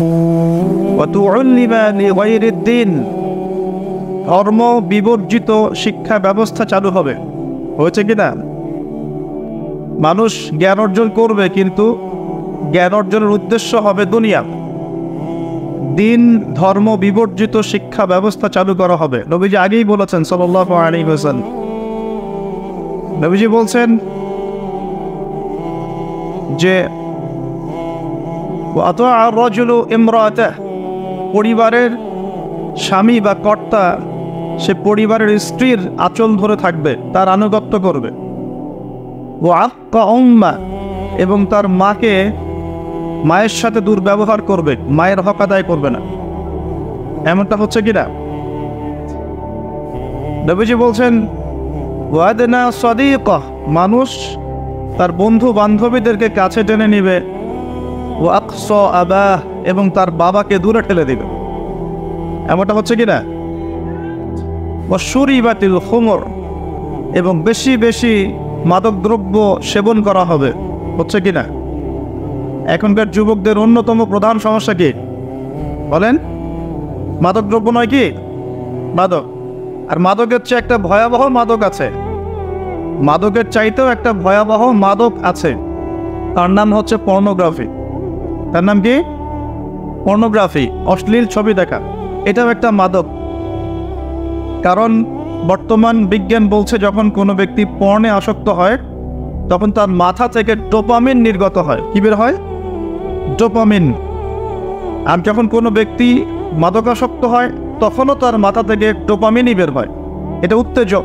ওয়া তুআল্লিমা লিগাইরিদ দ্বীন, ধর্ম বিবর্জিত শিক্ষা ব্যবস্থা চালু হবে। হয়েছে কিনা? মানুষ জ্ঞান অর্জন করবে, কিন্তু জ্ঞান অর্জনের উদ্দেশ্য হবে দুনিয়া। দিন ধর্ম বিবর্জিত শিক্ষা ব্যবস্থা চালু করা হবে। নবীজি আগেই বলেছেন সাল্লাল্লাহু আলাইহি ওয়াসাল্লাম, নবীজি বলছেন যে আতা আর-রাজুলু ইমরাতাহ, পরিবারের স্বামী বা কর্তা সে পরিবারের স্ত্রীর আঁচল ধরে থাকবে, তার আনুগত্য করবে। ওয়া আক্কা উম্মা, এবং তার মাকে, মায়ের সাথে দুর্ব্যবহার করবে, মায়ের হক আদায় করবে না। এমনটা হচ্ছে কিনা? নবীজি বলছেন ওয়াদনা সাদিকা, মানুষ তার বন্ধু বান্ধবীদেরকে কাছে টেনে নিবে। ওয়া আকসা আবাহ, এবং তার বাবাকে দূরে ঠেলে দিবে। এমনটা হচ্ছে কিনা? ওয়া শুরিবাতিল খুমর, এবং বেশি বেশি মাদকদ্রব্য সেবন করা হবে। হচ্ছে কিনা? এখনকার যুবকদের অন্যতম প্রধান সমস্যা কি বলেন? মাদকদ্রব্য নয় কি? মাদক। আর মাদকের চেয়ে একটা ভয়াবহ মাদক আছে, মাদকের চাইতেও একটা ভয়াবহ মাদক আছে, তার নাম হচ্ছে পর্নোগ্রাফি। তার নাম কি? পর্নোগ্রাফি, অশ্লীল ছবি দেখা। এটাও একটা মাদক। কারণ বর্তমান বিজ্ঞান বলছে যখন কোনো ব্যক্তি পর্নে আসক্ত হয় তখন তার মাথা থেকে ডোপামিন নির্গত হয়। কি বের হয়? ডোপামিন। আর যখন কোনো ব্যক্তি মাদকাসক্ত হয় তখনও তার মাথা থেকে ডোপামিনই বের হয়। এটা উত্তেজক,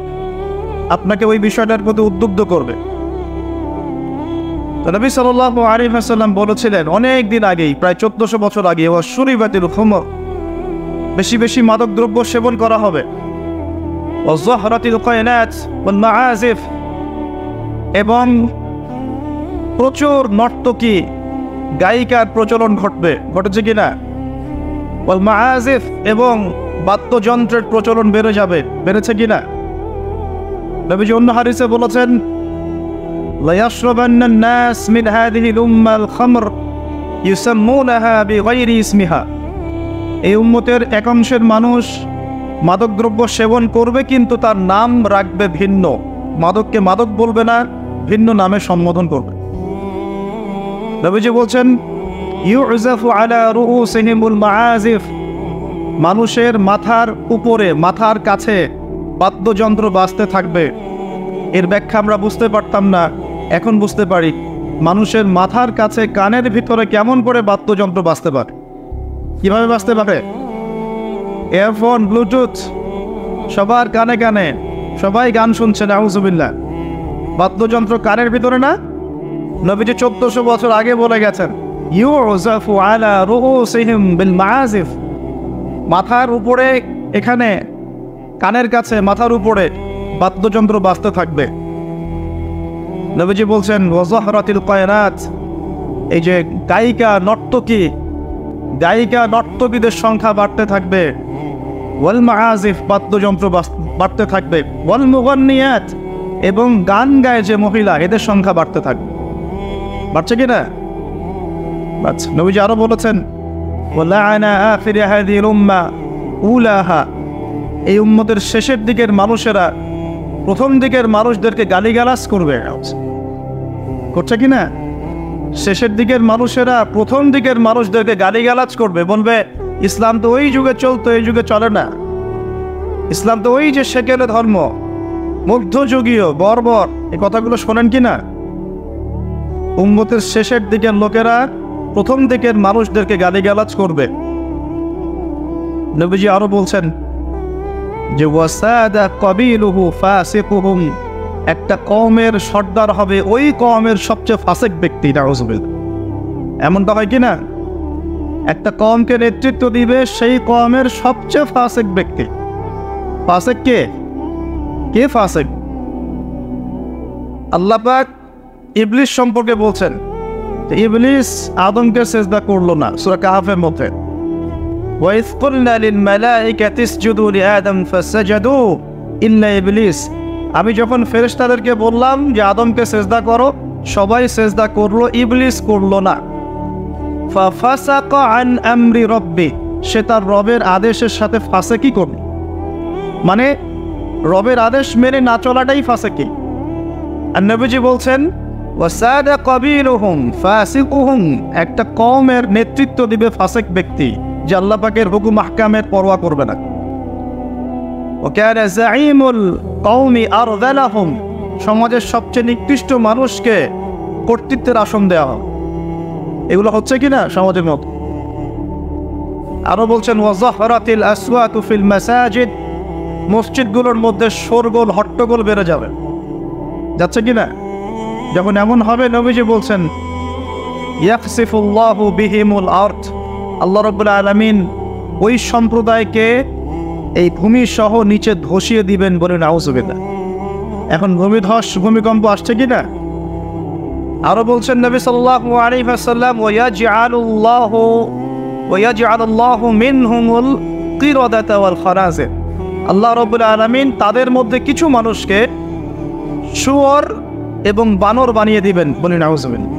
আপনাকে ওই বিষয়টার প্রতি উদ্বুদ্ধ করবে। তো নবী সাল্লাল্লাহু আলাইহি ওয়াসাল্লাম বলেছিলেন অনেক দিন আগেই, প্রায় 1400 বছর আগে, ওয়া শুরিবাতিল খুমর, বেশি বেশি মাদক দ্রব্য সেবন করা হবে। ওয়া যাহরাতিল কায়নাত ওয়াল মাআজিফ, এবং প্রচুর নর্তকী গায়িকার প্রচলন ঘটবে। ঘটেছে কিনা? ওয়াল মাআজিফ, এবং বাদ্যযন্ত্রের প্রচলন বেড়ে যাবে। বেড়েছে কিনা? নবীজি অন্য হাদিসে বলেছেন লা ইয়াশরাবান্না আন-নাস মিন হাযিহিল উম্মাল খামর ইউসাম্মুনাহা বিগাইরি ইসমিহা, এই উম্মতের এক অংশের মানুষ মাদকদ্রব্য সেবন করবে, কিন্তু তার নাম রাখবে ভিন্ন। মাদককে মাদক বলবে না, ভিন্ন নামে সম্বোধন করবে। নবীজি বলছেন ইউযাফু আলা রুউসিহিমুল মাআজিফ, মানুষের মাথার উপরে, মাথার কাছে বাদ্যযন্ত্র বাজতে থাকবে। এর ব্যাখ্যা আমরা বুঝতে পারতাম না, এখন বুঝতে পারি। মানুষের মাথার কাছে, কানের ভিতরে কেমন করে বাদ্যযন্ত্র বাজতে পারে? কিভাবে বাজতে পারে? এয়ারফোন, ব্লুটুথ, সবার কানে কানে, সবাই গান শুনছে, নাউযুবিল্লাহ। বাদ্যযন্ত্র কানের ভিতরে না? নবীজি 1400 বছর আগে বলে গেছেন ইউযাফু আলা রুউসিহিম বিল মাআজিফ, মাথার উপরে, এখানে কানের কাছে, মাথার উপরে বাদ্যযন্ত্র বাজতে থাকবে। নবীজি বলছেন ওয়া যাহরাতিল কায়নাত, এই যে গায়িকা নর্তকী, গায়িকা নর্তকীদের সংখ্যা বাড়তে থাকবে। ওয়াল মাআজিফ, বাদ্যযন্ত্র বাড়তে থাকবে। ওয়াল মুগান্নিয়াত, এবং গান গায় যে মহিলা, এদের সংখ্যা বাড়তে থাকবে। বাড়ছে কিনা? বাড়ছে। নবীজি আরো বলেছেন ওয়ালাআনা আখির হাযিহিল উম্মাহ উলাহা, এই উম্মতের শেষের দিকের মানুষেরা প্রথম দিকের মানুষদেরকে গালিগালাজ করবে। করছে কিনা? শেষের দিকের মানুষেরা প্রথম দিকের মানুষদেরকে গালিগালাজ করবে, বলবে ইসলাম তো ওই যুগে চলতো, এই যুগে চলে না। ইসলাম তো ওই যে সেকেলে ধর্ম, মধ্যযুগীয়, বর্বর। এই কথাগুলো শোনেন কিনা? উম্মতের শেষের দিকের লোকেরা প্রথম দিকের মানুষদেরকে গালিগালাজ করবে। নবীজি আরো বলছেন যে ওয়াসাদা কাবিলুহু ফাসিকুহুম, একটা কওমের সর্দার হবে ওই কওমের সবচেয়ে ফাসিক ব্যক্তি। নাউযুবিল্লাহ। এমনটা হয় কিনা? একটা কওমকে নেতৃত্ব দিবে সেই কওমের সবচেয়ে ফাসিক ব্যক্তি। ফাসিক কে? কে ফাসিক? আল্লাহ পাক ইবলিস সম্পর্কে বলছেন যে ইবলিস আদমকে সিজদা করলো না, সূরা কাহফের মধ্যে। وَإِذْ قُلْنَا لِلْمَلَائِكَةِ اسْجُدُوا لِآدَمَ فَسَجَدُوا إِلَّا إِبْلِيسَ, আমি যখন ফেরেশতাদেরকে বললাম যে আদমকে সিজদা করো, সবাই সিজদা করলো, ইবলিস করলো না। ফাফাসাকা আন আমরি রব্বি, সে তার রবের আদেশের সাথে ফাসেকি করবে, মানে রবের আদেশ মেনে না চলাটাই ফাসেকি। আর নবীজি বলছেন ওয়াসাদা কাবীরুহুম ফাসিকুহুম, একটা কওমের নেতৃত্ব দিবে ফাসেক ব্যক্তি, যে আল্লাহ পাকের হুকুম আহকামের পরোয়া করবে না। ওয়াকানা যাঈমুল কওমি আরযালাহুম, সমাজের সবচেয়ে নিকৃষ্ট মানুষকে কর্তৃত্বের আসন দেওয়া হয়। এগুলো হচ্ছে কি না সমাজের মতো? আরো বলছেন ওয়াজাহরাতিল আসওয়াতু ফিল মাসাজিদ, মসজিদগুলোর মধ্যে শোরগোল হট্টগোল বেড়ে যাবে, যাচ্ছে কি না? যখন এমন হবে নবীজি বলছেন ইয়াখসিফুল্লাহু বিহিমুল আরদ, আল্লাহ রাব্বুল আলামিন ওই সম্প্রদায়কে এই ভূমি সহ নিচে ধসিয়ে দিবেন বলে নাউজুবিল্লাহ। এখন ভূমিকম্প আসছে কি না? আরো বলছেন নবী সাল্লাল্লাহু আলাইহি ওয়াসাল্লাম ওয়ায়াজআলুল্লাহু মিনহুমুল কিরাদাতা ওয়াল খানাজির, আল্লাহ রাব্বুল আলামিন তাদের মধ্যে কিছু মানুষকে শুয়োর এবং বানর বানিয়ে দিবেন বলে নাউজুবিল্লাহ।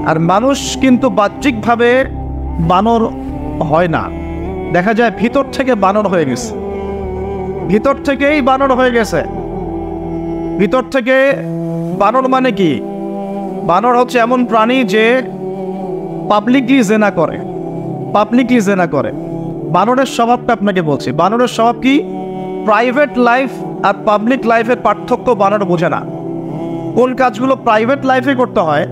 আর মানুষ কিন্তু বাহ্যিকভাবে বানর হয় না, দেখা যায় ভিতর থেকে বানর হয়ে গেছে, ভিতর থেকেই বানর হয়ে গেছে। ভিতর থেকে বানর মানে কি? বানর হচ্ছে এমন প্রাণী যে পাবলিকলি জেনা করে, পাবলিকলি জেনা করে। বানরের স্বভাবটা আপনাকে বলছি, বানরের স্বভাব কি? প্রাইভেট লাইফ আর পাবলিক লাইফের পার্থক্য বানর বোঝে না। কোন কাজগুলো প্রাইভেট লাইফে করতে হয়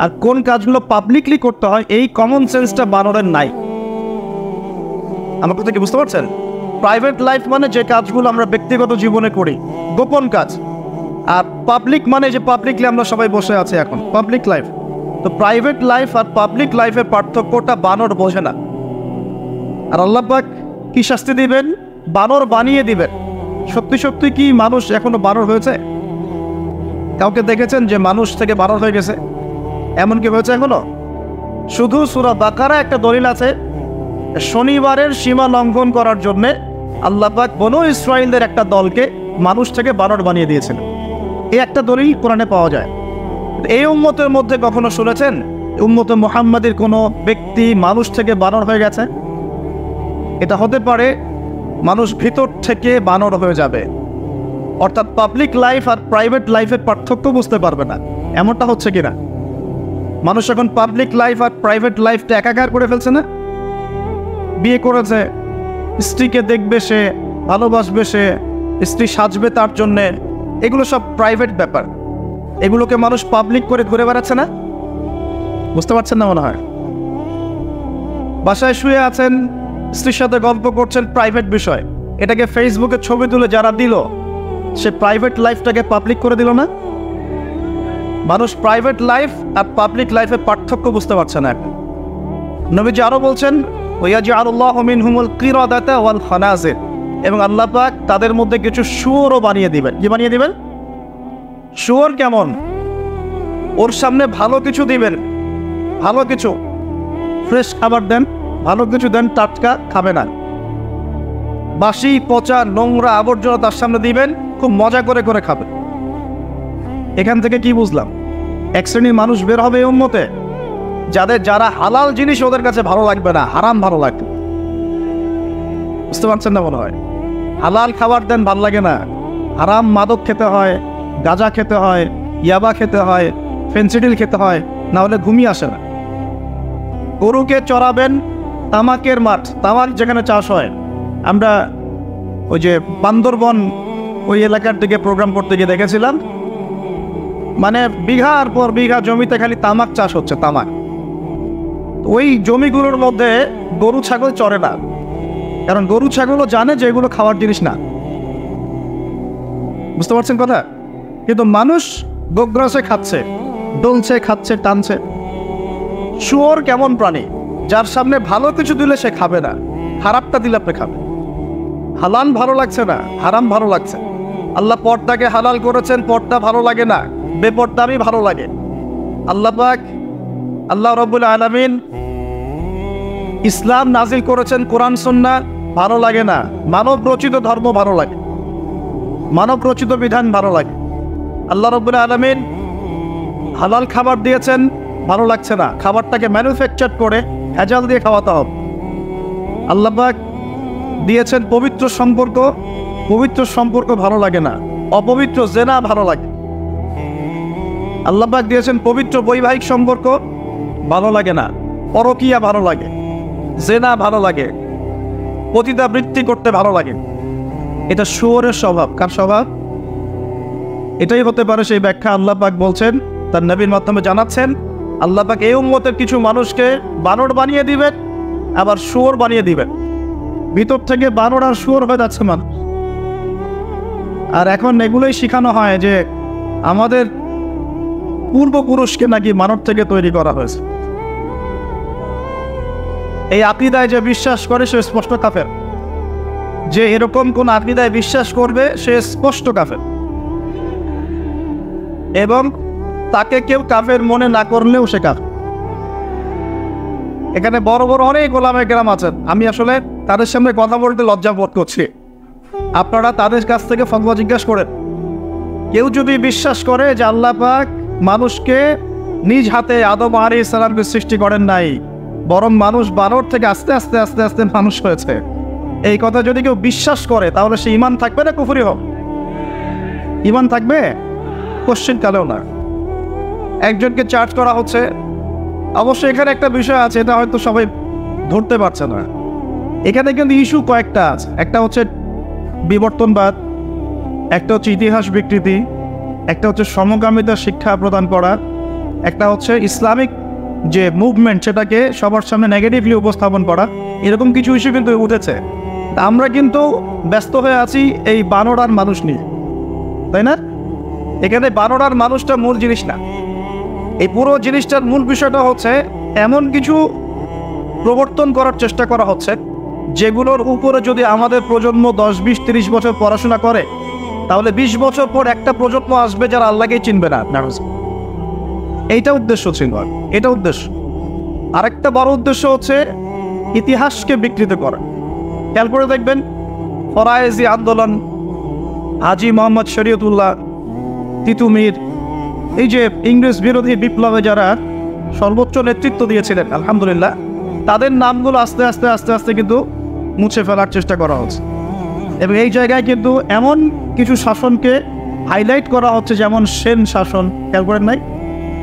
আর কোন কাজগুলো পাবলিকলি করতে হয়, এই কমন সেন্সটা বানরের নাই। আমার কথা কি বুঝতে পারছেন? প্রাইভেট লাইফ মানে যে কাজগুলো আমরা ব্যক্তিগত জীবনে করি, গোপন কাজ। আর পাবলিক মানে যে পাবলিকলি আমরা সবাই বসে আছি এখন, পাবলিক লাইফ। তো প্রাইভেট লাইফ আর পাবলিক লাইফের পার্থক্যটা বানর বোঝে না। আর আল্লাহ পাক কি শাস্তি দিবেন? বানর বানিয়ে দিবেন। সত্যি সত্যি কি মানুষ এখনো বানর হয়েছে? কাউকে দেখেছেন যে মানুষ থেকে বানর হয়ে গেছে? এমন কি হয়েছে এখনো? শুধু সূরা বাকারা একটা দলিল আছে, শনিবারের সীমা লঙ্ঘন করার জন্যে আল্লাহ পাক বনু ইসরাইলদের একটা দলকে মানুষ থেকে বানর বানিয়ে দিয়েছেন। এই একটা দলিল কোরআনে পাওয়া যায়। এই উম্মতের মধ্যে কখনো শুনেছেন উম্মতে মুহাম্মাদের কোনো ব্যক্তি মানুষ থেকে বানর হয়ে গেছে? এটা হতে পারে মানুষ ভিতর থেকে বানর হয়ে যাবে, অর্থাৎ পাবলিক লাইফ আর প্রাইভেট লাইফের পার্থক্য বুঝতে পারবে না। এমনটা হচ্ছে কিনা? মানুষ এখন পাবলিক লাইফ আর প্রাইভেট লাইফটা একাকার করে ফেলছে না? বিয়ে করেছে, স্ত্রীকে দেখবে সে, ভালোবাসবে সে, স্ত্রী সাজবে তার জন্যে, এগুলো সব প্রাইভেট ব্যাপার। এগুলোকে মানুষ পাবলিক করে ঘুরে বেড়াচ্ছে না? বুঝতে পারছেন না মনে হয়? বাসায় শুয়ে আছেন, স্ত্রীর সাথে গল্প করছেন, প্রাইভেট বিষয়। এটাকে ফেসবুকে ছবি তুলে যারা দিল, সে প্রাইভেট লাইফটাকে পাবলিক করে দিল না? মানুষ প্রাইভেট লাইফ আর পাবলিক লাইফের পার্থক্য বুঝতে পারছে না। নবীজি আরো বলছেন ওয়ায়াজআলুল্লাহু মিনহুমুল কিরাদাতা ওয়াল খানাজির, এবং আল্লাহ পাক তাদের মধ্যে কিছু শুয়োরও বানিয়ে দিবেন। কি বানিয়ে দিবেন? শুয়োর কেমন? ওর সামনে ভালো কিছু দিবেন, ভালো কিছু, ফ্রেশ খাবার দেন, ভালো কিছু দেন, টাটকা খাবে না। বাসি পচা নোংরা আবর্জনা তার সামনে দিবেন, খুব মজা করে করে খাবে। এখান থেকে কি বুঝলাম? এক শ্রেণীর মানুষ বের হবে এই উম্মতে যারা হালাল জিনিস ওদের কাছে ভালো লাগবে না, হারাম ভালো লাগবে। বুঝতে পারছেন না মনে হয়? হালাল খাবার দেন ভাল লাগে না, হারাম মাদক খেতে হয়, গাঁজা খেতে হয়, ইয়াবা খেতে হয়, ফেন্সিডিল খেতে হয়, না হলে ঘুমিয়ে আসে না। গরুকে চড়াবেন তামাকের মাঠ, তামাক যেখানে চাষ হয়। আমরা ওই যে বান্দরবন ওই এলাকার দিকে প্রোগ্রাম করতে গিয়ে দেখেছিলাম, মানে বিঘার পর বিঘা জমিতে খালি তামাক চাষ হচ্ছে, তামাক। ওই জমিগুলোর মধ্যে গরু ছাগল চড়ে না, কারণ গরু ছাগলও জানে যে এগুলো খাওয়ার জিনিস না। বুঝতে পারছেন কথা? কিন্তু মানুষ গোগ্রাসে খাচ্ছে, ডলছে, খাচ্ছে, টানছে। শুয়োর কেমন প্রাণী? যার সামনে ভালো কিছু দিলে সে খাবে না, খারাপটা দিলে আপনি খাবে। হালাল ভালো লাগছে না, হারাম ভালো লাগছে। আল্লাহ পর্দাকে হালাল করেছেন, পর্দা ভালো লাগে না, বেপর্দামি ভালো লাগে। আল্লাহ পাক, আল্লাহ রাব্বুল আলামিন ইসলাম নাজিল করেছেন, কোরআন সুন্নাহ ভালো লাগে না। মানব রচিত ধর্ম ভালো লাগে, মানব রচিত বিধান ভালো লাগে। আল্লাহ রাব্বুল আলামিন হালাল খাবার দিয়েছেন, ভালো লাগছে না, খাবারটাকে ম্যানুফ্যাকচার করে ভেজাল দিয়ে খাওয়াতে হবে। আল্লাহ পাক দিয়েছেন পবিত্র সম্পর্ক, পবিত্র সম্পর্ক ভালো লাগে না, অপবিত্র জেনা ভালো লাগে। আল্লাহ পাক দিয়েছেন পবিত্র বৈবাহিক সম্পর্ক, ভালো লাগে না, পরকীয়া ভালো লাগে, জেনা ভালো লাগে, পতিতাবৃত্তি করতে ভালো লাগে। এটা শুয়োরের স্বভাব। কার স্বভাব? এটাই হতে পারে সেই ব্যাখ্যা আল্লাহ পাক বলছেন, তার নবীর মাধ্যমে জানাচ্ছেন, আল্লাহ পাক এই উম্মতের কিছু মানুষকে বানর বানিয়ে দিবেন, আবার শুয়োর বানিয়ে দিবেন। ভিতর থেকে বানর আর শুয়োর হয়ে যাচ্ছে মানুষ। আর এখন এগুলোই শেখানো হয় যে আমাদের পূর্বপুরুষকে নাকি মানব থেকে তৈরি করা হয়েছে। এই আকীদায় যে বিশ্বাস করে সে স্পষ্ট কাফের। যে এরকম কোন আকীদায় বিশ্বাস করবে সে স্পষ্ট কাফের, এবং তাকে কেউ কাফের মনে না করলেও সে কাফের। এখানে বড় বড় অনেক ওলামা কেরাম আছেন, আমি আসলে তাদের সামনে কথা বলতে লজ্জা বোধ করছি। আপনারা তাদের কাছ থেকে ফতোয়া জিজ্ঞাসা করেন। কেউ যদি বিশ্বাস করে যে আল্লাহ পাক মানুষকে নিজ হাতে আদম আলাইহিস সালামকে সৃষ্টি করেন নাই, বরং মানুষ বানর থেকে আস্তে আস্তে আস্তে আস্তে মানুষ হয়েছে, এই কথা যদি কেউ বিশ্বাস করে তাহলে সে ঈমান থাকবে না কুফরি হবে? ঈমান থাকবে? কোশ্চেন কালেও না। একজনকে চার্জ করা হচ্ছে। অবশ্যই এখানে একটা বিষয় আছে, এটা হয়তো সবাই ধরতে পারছে না। এখানে কিন্তু ইস্যু কয়েকটা আছে। একটা হচ্ছে বিবর্তনবাদ, একটা হচ্ছে ইতিহাস বিকৃতি, একটা হচ্ছে সমকামিতা শিক্ষা প্রদান করা, একটা হচ্ছে ইসলামিক যে মুভমেন্ট সেটাকে সবার সামনে নেগেটিভলি উপস্থাপন করা। এরকম কিছু ইস্যু কিন্তু উঠেছে। আমরা কিন্তু ব্যস্ত হয়ে আছি এই বানর আর মানুষ নিয়ে, তাই না? এখানে বানর আর মানুষটা মূল জিনিস না। এই পুরো জিনিসটার মূল বিষয়টা হচ্ছে এমন কিছু প্রবর্তন করার চেষ্টা করা হচ্ছে যেগুলোর উপরে যদি আমাদের প্রজন্ম 10, 20, 30 বছর পড়াশোনা করে, তাহলে 20 বছর পর একটা প্রজন্ম আসবে যারা আল্লাহকেই চিনবে না। এইটা উদ্দেশ্য ছিল, এটা উদ্দেশ্য। আরেকটা বড় উদ্দেশ্য হচ্ছে ইতিহাসকে বিকৃত করা। খেয়াল করে দেখবেন, ফরায়েজি আন্দোলন, হাজী মোহাম্মদ শরীয়তুল্লাহ, তিতুমির, এই যে ইংরেজ বিরোধী বিপ্লবে যারা সর্বোচ্চ নেতৃত্ব দিয়েছিলেন, আলহামদুলিল্লাহ, তাদের নামগুলো আস্তে আস্তে আস্তে আস্তে কিন্তু মুছে ফেলার চেষ্টা করা হচ্ছে। এবং এই জায়গায় কিন্তু এমন কিছু শাসনকে হাইলাইট করা হচ্ছে, যেমন সেন শাসন, খেয়াল করেন নাই?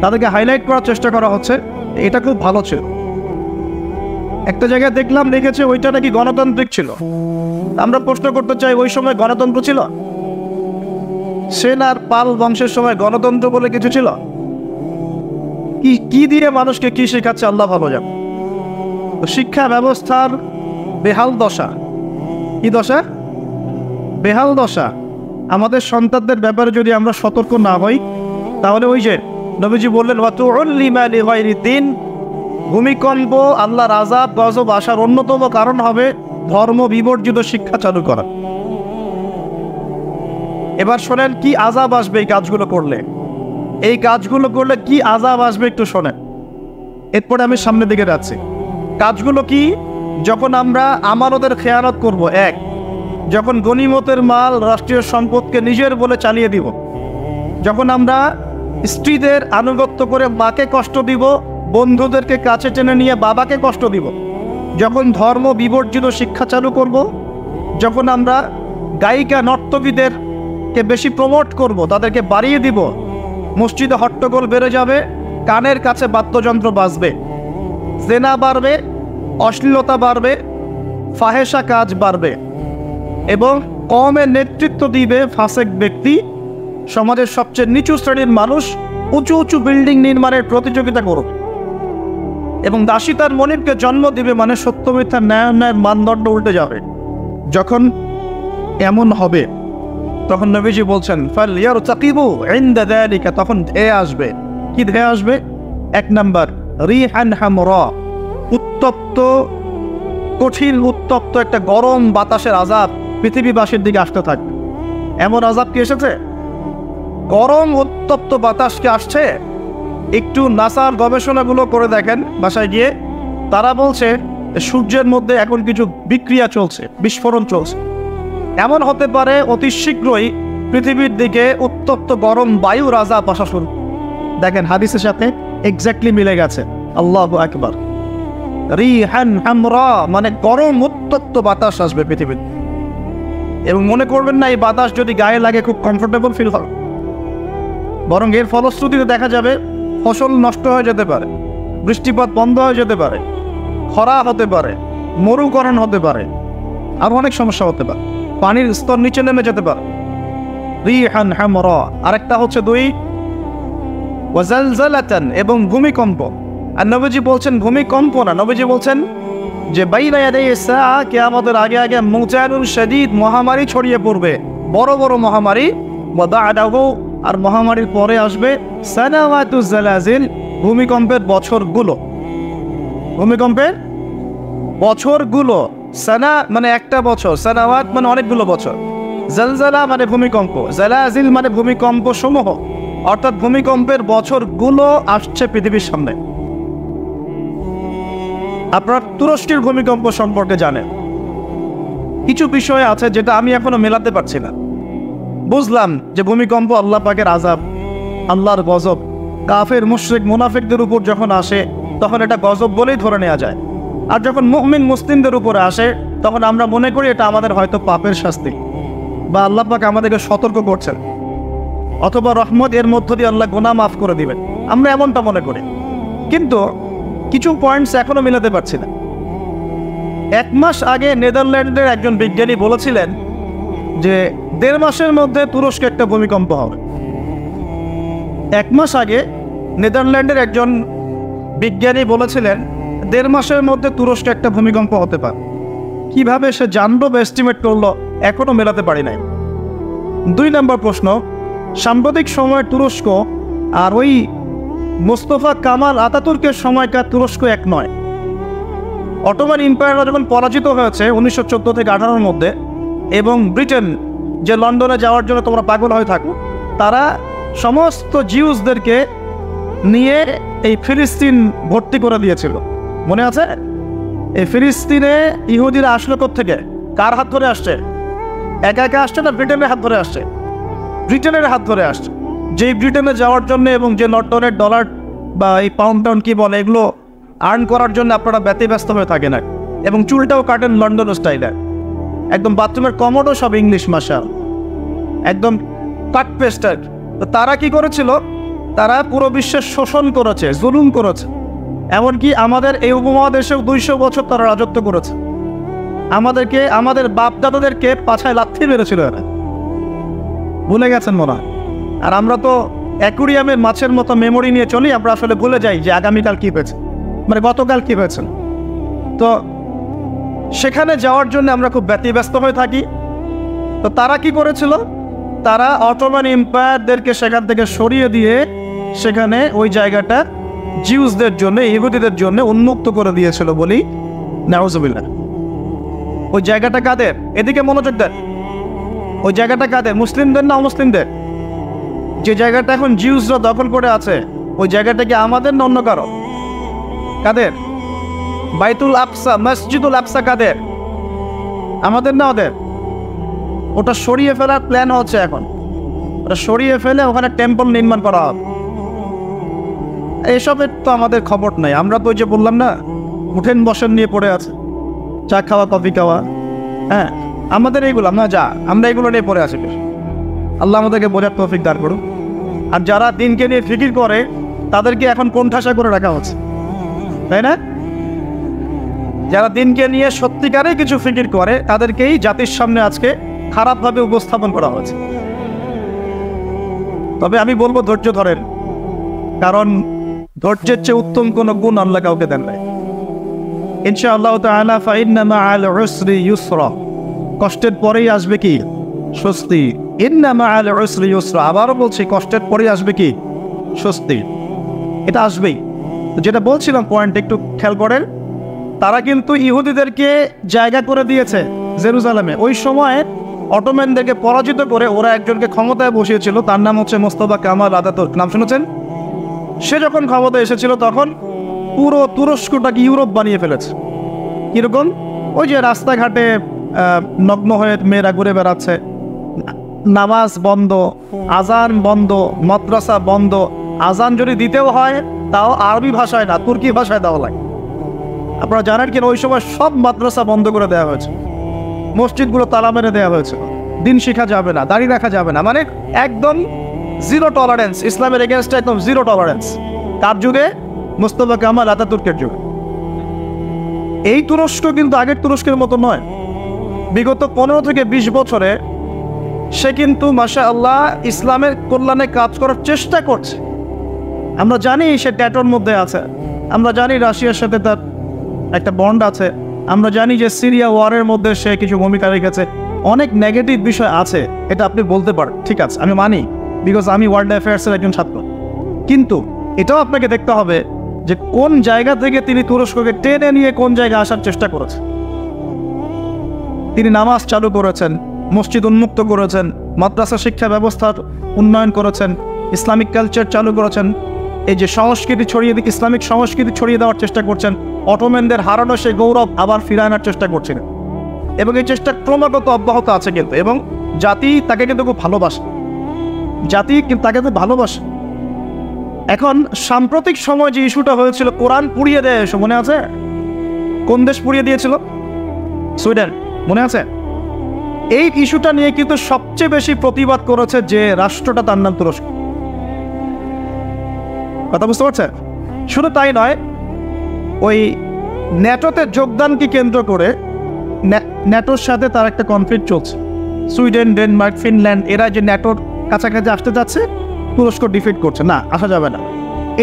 তাদেরকে হাইলাইট করার চেষ্টা করা হচ্ছে। এটা খুব ভালো ছিল। একটা জায়গায় দেখলাম লিখেছে ওইটা নাকি গণতান্ত্রিক ছিল। আমরা প্রশ্ন করতে চাই, ওই সময় গণতন্ত্র ছিল? সেন আর পাল বংশের সময় গণতন্ত্র বলে কিছু ছিল? কি দিয়ে মানুষকে কি শেখাচ্ছে আল্লাহ ভালো জানে। শিক্ষা ব্যবস্থার বেহাল দশা। কি দশা? বেহাল দশা। আমাদের সন্তানদের ব্যাপারে যদি আমরা সতর্ক না হই, তাহলে ওই যে নবীজি বললেন, ওয়াতুল্লিমা লিগাইরিদ্দিন, ভূমিকম্প, আল্লাহর আযাব গজব আসার অন্যতম কারণ হবে ধর্ম বিবর্জিত শিক্ষা চালু করা। এবার শোনেন কি আযাব আসবে এই কাজগুলো করলে। এই কাজগুলো করলে কি আযাব আসবে একটু শোনেন, এরপরে আমি সামনের দিকে যাচ্ছি। কাজগুলো কি? যখন আমরা আমানতের খেয়ানত করব, এক, যখন গনিমতের মাল রাষ্ট্রীয় সম্পদকে নিজের বলে চালিয়ে দিব, যখন আমরা স্ত্রীদের আনুগত্য করে মাকে কষ্ট দিব, বন্ধুদেরকে কাছে টেনে নিয়ে বাবাকে কষ্ট দিব, যখন ধর্ম বিবর্জিত শিক্ষা চালু করব, যখন আমরা গায়িকা নর্তকীদেরকে বেশি প্রমোট করব, তাদেরকে বাড়িয়ে দিব, মসজিদে হট্টগোল বেড়ে যাবে, কানের কাছে বাদ্যযন্ত্র বাজবে, জেনা বাড়বে, অশ্লীলতা বাড়বে, ফাহেসা কাজ বাড়বে, এবং কওমের নেতৃত্ব দিবে ফাসেক ব্যক্তি, সমাজের সবচেয়ে নিচু শ্রেণীর মানুষ উঁচু উঁচু বিল্ডিং নির্মাণের প্রতিযোগিতা করবে, এবং দাসিতার মনিবকে জন্ম দিবে, মানে সত্য মিথ্যা ন্যায় অন্যায়ের মানদণ্ড উল্টে যাবে। যখন এমন হবে তখন নবীজি বলছেন, ফালইয়ারতাকিবু ইনদা যালিকা, তখন ধেয়ে আসবে। কি ধেয়ে আসবে? এক নাম্বার, রিহান হামরা, উত্তপ্ত, কঠিন উত্তপ্ত একটা গরম বাতাসের আযাব পৃথিবীবাসীর দিকে আসতে থাকবে। এমন আযাব কি এসেছে? গরম উত্তপ্ত বাতাসকে আসছে। একটু নাসার গবেষণাগুলো করে দেখেন বাসায় গিয়ে, তারা বলছে সূর্যের মধ্যে এখন কিছু বিক্রিয়া চলছে, বিস্ফোরণ চলছে। এমন হতে পারে অতি শীঘ্রই পৃথিবীর দিকে উত্তপ্ত গরম বায়ুর আযাব আসা শুরু। দেখেন হাদিসের সাথে এক্স্যাক্টলি মিলে গেছে। আল্লাহু আকবার। রিহান হামরা মানে গরম উত্তপ্ত বাতাস আসবে পৃথিবীতে, এবং মনে করবেন না এই বাতাস যদি গায়ে লাগে খুব কমফোর্টেবল ফিল হবে, বরং এর ফলশ্রুতিতে দেখা যাবে ফসল নষ্ট হয়ে যেতে পারে, বৃষ্টিপাত বন্ধ হয়ে যেতে পারে, খরা হতে পারে, মরুকরণ হতে পারে, আরো অনেক সমস্যা হতে পারে, পানির স্তর নিচে নেমে যেতে পারে। রিহান হামরা। আরেকটা হচ্ছে 2 ওয়াজালজালাতান, এবং ভূমিকম্প। আর নবীজি বলছেন ভূমিকম্প না, নবীজি বলছেন যে বাইনা ইয়াদাই সাআ, কিয়ামতের আগে আগে মুজানুন শাদীদ, মহামারী ছড়িয়ে পড়বে, বড় বড় মহামারী। ওয়া বা'দাহু, আর মহামারীর পরে আসবে সানাওয়াতুজ জালাজিল, ভূমিকম্পের বছরগুলো। ভূমিকম্পের বছরগুলো। সানা মানে একটা বছর, সানাওয়াত মানে অনেকগুলো বছর, জালজালা মানে ভূমিকম্প, জালাজিল মানে ভূমিকম্প সমূহ, অর্থাৎ ভূমিকম্পের বছরগুলো আসছে পৃথিবীর সামনে। আপনারা তুরস্কের ভূমিকম্প সম্পর্কে জানেন। কিছু বিষয় আছে যেটা আমি এখনো মেলাতে পারছি না। বুঝলাম যে ভূমিকম্প আল্লাহ পাকের আযাব, আল্লাহর গজব। কাফের মুশরিক মুনাফিকদের উপর যখন আসে তখন এটা গজব বলেই ধরে নেওয়া যায়, আর যখন মুমিন মুসলিমদের উপরে আসে তখন আমরা মনে করি এটা আমাদের হয়তো পাপের শাস্তি, বা আল্লাহ পাক আমাদেরকে সতর্ক করছেন, অথবা রহমত, এর মধ্য দিয়ে আল্লাহ গুনাহ মাফ করে দিবেন, আমরা এমনটা মনে করি। কিন্তু কিছু পয়েন্টস এখনো মিলাতে পারছি না। 1 মাস আগে নেদারল্যান্ডের একজন বিজ্ঞানী বলেছিলেন যে 1.5 মাসের মধ্যে তুরস্কে একটা ভূমিকম্প হবে। 1 মাস আগে নেদারল্যান্ডের একজন বিজ্ঞানী বলেছিলেন 1.5 মাসের মধ্যে তুরস্কে একটা ভূমিকম্প হতে পারে। কিভাবে সে জানলো বা এস্টিমেট করলো এখনো মেলাতে পারি নাই। 2 নম্বর প্রশ্ন, সাম্প্রতিক সময় তুরস্ক আর ওই মোস্তফা কামাল আতাতুর্কের সময়কার তুরস্ক এক নয়। অটোমান এম্পায়ার যখন পরাজিত হয়েছে 1914 থেকে 18-র মধ্যে, এবং ব্রিটেন যে লন্ডনে যাওয়ার জন্য তোমরা পাগল হয়ে থাকো, তারা সমস্ত জিউসদেরকে নিয়ে এই ফিলিস্তিন ভর্তি করে দিয়েছিল, মনে আছে? এই ফিলিস্তিনে ইহুদিরা আসলো থেকে, কার হাত ধরে আসছে? একা একা আসছে না ব্রিটেনের হাত ধরে আসছে? ব্রিটেনের হাত ধরে আসছে। যেই ব্রিটেনে যাওয়ার জন্য এবং যে লন্ডনের ডলার বা এই পাউন্ড কি বলে এগুলো আর্ন করার জন্য আপনারা ব্যতিব্যস্ত হয়ে থাকেন, এবং চুলটাও কাটেন লন্ডন স্টাইলে, একদম বাথরুমের কমোডও সব ইংলিশ ভাষা, একদম কাট পেস্টার। তো তারা কি করেছিল? তারা পুরো বিশ্বের শোষণ করেছে, জুলুম করেছে, এমনকি আমাদের এই উপমহাদেশেও 200 বছর তারা রাজত্ব করেছে। আমাদেরকে, আমাদের বাপদাদাদেরকে পাছায় লাথি মেরেছিল এরা, ভুলে গেছেন মনে হয়। আর আমরা তো অ্যাকুরিয়ামের মাছের মতো মেমোরি নিয়ে চলি, আমরা আসলে ভুলে যাই যে আগামীকাল কী হয়েছে, মানে গতকাল কী হয়েছে। তো সেখানে যাওয়ার জন্য আমরা খুব ব্যতিব্যস্ত হয়ে থাকি। তো তারা কি করেছিল? তারা অটোমান এম্পায়ারদেরকে সেখান থেকে সরিয়ে দিয়ে সেখানে ওই জায়গাটা জিউসদের জন্য, ইহুদিদের জন্য উন্মুক্ত করে দিয়েছিল বলি নাউজুবিল্লাহ। ওই জায়গাটা কাদের? এদিকে মনোযোগ দেন। ওই জায়গাটা কাদের? মুসলিমদের না অমুসলিমদের? যে জায়গাটা এখন জিউসরা দখল করে আছে ওই জায়গাটা কি আমাদের না অন্য কারো? কাদের? বাইতুল আকসা, মসজিদুল আকসা কাদের? আমাদের না ওদের? ওটা সরিয়ে ফেলার প্ল্যান হচ্ছে এখন। ওটা সরিয়ে ফেলে ওখানে টেম্পল নির্মাণ করা হবে। এসবের তো আমাদের খবর নাই। আমরা তো ওই যে বললাম না, উঠেন বসেন নিয়ে পড়ে আছে, চা খাওয়া, কফি খাওয়া, হ্যাঁ আমাদের এইগুলো, আমরা এগুলো নিয়ে পড়ে আছি। আল্লাহ আমাদেরকে বোঝার তৌফিক দান করুন। আর যারা দিনকে নিয়ে ফিকির করে তাদেরকে এখন কোণঠাসা করে রাখা হচ্ছে, তাই না? যারা দিনকে নিয়ে সত্যিকারে কিছু ফিকির করে তাদেরকেই জাতির সামনে আজকে খারাপভাবে উপস্থাপন করা হয়েছে। তবে আমি বলবো ধৈর্য ধরেন, কারণ ধৈর্যের চেয়ে উত্তম কোনো গুণ আল্লাহ কাউকে দেন নাই। ইনশাআল্লাহ তাআলা ফাইন্না মাআল উসরি ইউসরা, কষ্টের পরেই আসবে কি? স্বস্তি। ইন্না মাআল উসরি ইউসরা, আবারও বলছি কষ্টের পরেই আসবে কি? স্বস্তি। এটা আসবেই। যেটা বলছিলাম পয়েন্ট একটু খেয়াল করেন, তারা কিন্তু ইহুদিদেরকে জায়গা করে দিয়েছে জেরুজালেমে। ওই সময় অটোম্যানদেরকে পরাজিত করে ওরা একজনকে ক্ষমতায় বসিয়েছিল, তার নাম হচ্ছে মোস্তফা কামাল আতাতুর্ক, নাম শুনেছেন? সে যখন ক্ষমতায় এসেছিল তখন পুরো তুরস্কটাকে ইউরোপ বানিয়ে ফেলেছে। কীরকম? ওই যে রাস্তাঘাটে নগ্ন হয়ে মেয়েরা ঘুরে বেড়াচ্ছে, নামাজ বন্ধ, আজান বন্ধ, মাদ্রাসা বন্ধ, আজান যদি দিতেও হয় তাও আরবি ভাষায় না, তুর্কি ভাষায় দেওয়া লাগে। আপনারা জানেন কিনা ওই সময় সব মাদ্রাসা বন্ধ করে দেওয়া হয়েছে, মসজিদগুলো তালা মেরে দেওয়া হয়েছে, দিন শেখা যাবে না, দাড়ি রাখা যাবে না, মানে একদম জিরো টলারেন্স, ইসলামের এগেনস্টে একদম জিরো টলারেন্স। কার যুগে? মুস্তাফা কামাল আতাতুর্কের যুগে। এই তুরস্ক কিন্তু আগের তুরস্কের মতো নয়। বিগত 15 থেকে 20 বছরে সে কিন্তু মাশাআল্লাহ ইসলামের কল্যাণে কাজ করার চেষ্টা করছে। আমরা জানি সে ট্যাটোর মধ্যে আছে, আমরা জানি রাশিয়ার সাথে তার একটা বন্ড আছে, আমরা জানি যে সিরিয়া ওয়ারের মধ্যে সে কিছু ভূমিকা রেখেছে, অনেক নেগেটিভ বিষয় আছে, এটা আপনি বলতে পারেন, ঠিক আছে, আমি মানি, বিকজ আমি ওয়ার্ল্ড অ্যাফেয়ার্সের একজন ছাত্র। কিন্তু এটাও আপনাকে দেখতে হবে যে কোন জায়গা থেকে তিনি তুরস্ককে টেনে নিয়ে কোন জায়গায় আসার চেষ্টা করেছেন। তিনি নামাজ চালু করেছেন, মসজিদ উন্মুক্ত করেছেন, মাদ্রাসা শিক্ষা ব্যবস্থার উন্নয়ন করেছেন, ইসলামিক কালচার চালু করেছেন, এই যে সংস্কৃতি ছড়িয়ে দিয়ে ইসলামিক সংস্কৃতি ছড়িয়ে দেওয়ার চেষ্টা করছেন, অটোম্যানদের হারানো সেই গৌরব আবার ফিরিয়ে আনার চেষ্টা করছেন, এবং এই চেষ্টা ক্রমাগত অব্যাহত আছে কিন্তু। এবং জাতি তাকে কিন্তু খুব ভালোবাসে, জাতি কিন্তু তাকে খুব ভালোবাসে। এখন সাম্প্রতিক সময় যে ইস্যুটা হয়েছিল কোরআন পুড়িয়ে দেয়, এসব মনে আছে? কোন দেশ পুড়িয়ে দিয়েছিল? সুইডেন, মনে আছে? এই ইস্যুটা নিয়ে কিন্তু সবচেয়ে বেশি প্রতিবাদ করেছে যে রাষ্ট্রটা, তার নাম তুরস্ক। কথা বুঝতে পারছেন? শুধু তাই নয়, ওই ন্যাটোতে যোগদানকে কেন্দ্র করে ন্যাটোর সাথে তার একটা কনফ্লিক্ট চলছে। সুইডেন, ডেনমার্ক, ফিনল্যান্ড এরা যে ন্যাটোর কাছাকাছি আসতে যাচ্ছে, তুরস্ক ডিফিট করছে, না আসা যাবে না।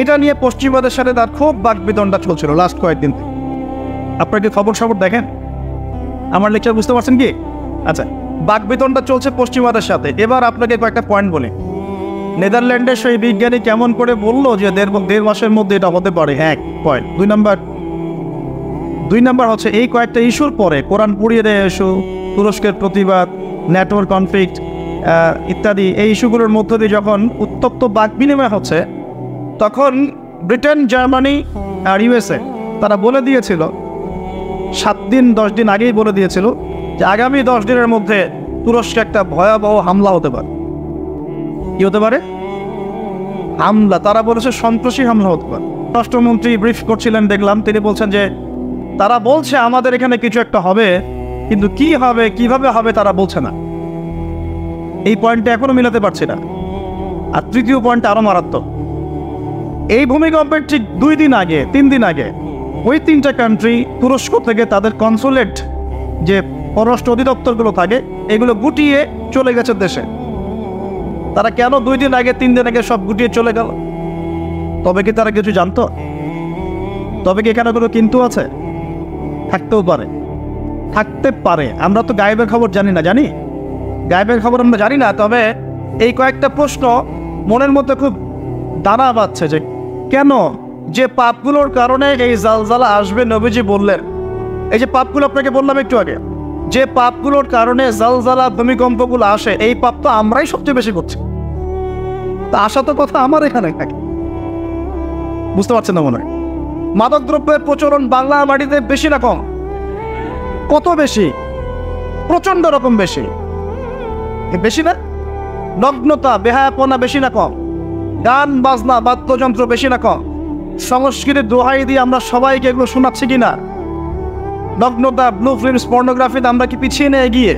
এটা নিয়ে পশ্চিমাদের সাথে তার খুব বাকবিতণ্ডা চলছিল লাস্ট কয়েকদিন থেকে। আপনারা কি খবর দেখেন? আমার লেকচার বুঝতে পারছেন কি? আচ্ছা, বাকবিতণ্ডা চলছে পশ্চিমাদের সাথে। এবার আপনাকে কয়েকটা পয়েন্ট বলি। নেদারল্যান্ডের সেই বিজ্ঞানী কেমন করে বললো যে দেড় মাসের মধ্যে এটা হতে পারে, এক পয়েন্ট। দুই নাম্বার হচ্ছে এই কয়েকটা ইস্যুর পরে কোরআন পুড়িয়ে দেয় ইস্যু, তুরস্কের প্রতিবাদ, ন্যাটোর কনফ্লিক্ট ইত্যাদি, এই ইস্যুগুলোর মধ্য দিয়ে যখন উত্তপ্ত বাক বিনিময় হচ্ছে, তখন ব্রিটেন, জার্মানি আর ইউএসএ তারা বলে দিয়েছিল 7-10 দিন আগেই বলে দিয়েছিল যে আগামী 10 দিনের মধ্যে তুরস্কে একটা ভয়াবহ হামলা হতে পারে। কি হতে পারে? হামলা। তারা বলেছে সন্ত্রাসী হামলা হতে পারে। রাষ্ট্রমন্ত্রী ব্রিফ করছিলেন, দেখলাম তিনি বলছেন যে তারা বলছে আমাদের এখানে কিছু একটা হবে, কিন্তু কি হবে, কিভাবে হবে তারা বলছে না। এই পয়েন্টটা এখনো মিলাতে পারছি না। আর তৃতীয় পয়েন্ট আরো মারাত্মক। এই ভূমিকম্পের ঠিক 2 দিন আগে, 3 দিন আগে ওই 3টা কান্ট্রি তুরস্ক থেকে তাদের কনসুলেট, যে পররাষ্ট্র অধিদপ্তরগুলো থাকে, এগুলো গুটিয়ে চলে গেছে দেশে। তারা কেন 2 দিন আগে, 3 দিন আগে সব গুটিয়ে চলে গেল? তবে কি তারা কিছু জানতো? তবে কি এখানে কোনো কিন্তু আছে? থাকতেও পারে, থাকতে পারে। আমরা তো গায়েবের খবর জানি না, জানি গায়েবের খবর আমরা জানি না। তবে এই কয়েকটা প্রশ্ন মনের মধ্যে খুব দানা বাঁধছে যে কেন, যে পাপগুলোর কারণে এই জালজালা আসবে, নবীজি বললেন। এই যে পাপগুলো আপনাকে বললাম একটু আগে, যে পাপগুলোর কারণে জালজালা, ভূমিকম্পগুলো আসে, এই পাপ তো আমরাই সবচেয়ে বেশি করছি। তা আসা তো কথা আমার এখানে থাকে, বুঝতে পারছেন না মনে হয়? মাদকদ্রব্যের প্রচলন বাংলা মাটিতে বেশি না কম? কত বেশি? প্রচন্ড রকম বেশি। বেশি না? নগ্নতা, বেহায়াপনা বেশি না কম? গান বাজনা, বাদ্যযন্ত্র বেশি না কম? সংস্কৃতির দোহাই দিয়ে আমরা সবাইকে এগুলো শোনাচ্ছি কিনা? নগ্নতা, ব্লু ফিল্মস, পর্নোগ্রাফিতে আমরা কি পিছিয়ে নিয়ে এগিয়ে?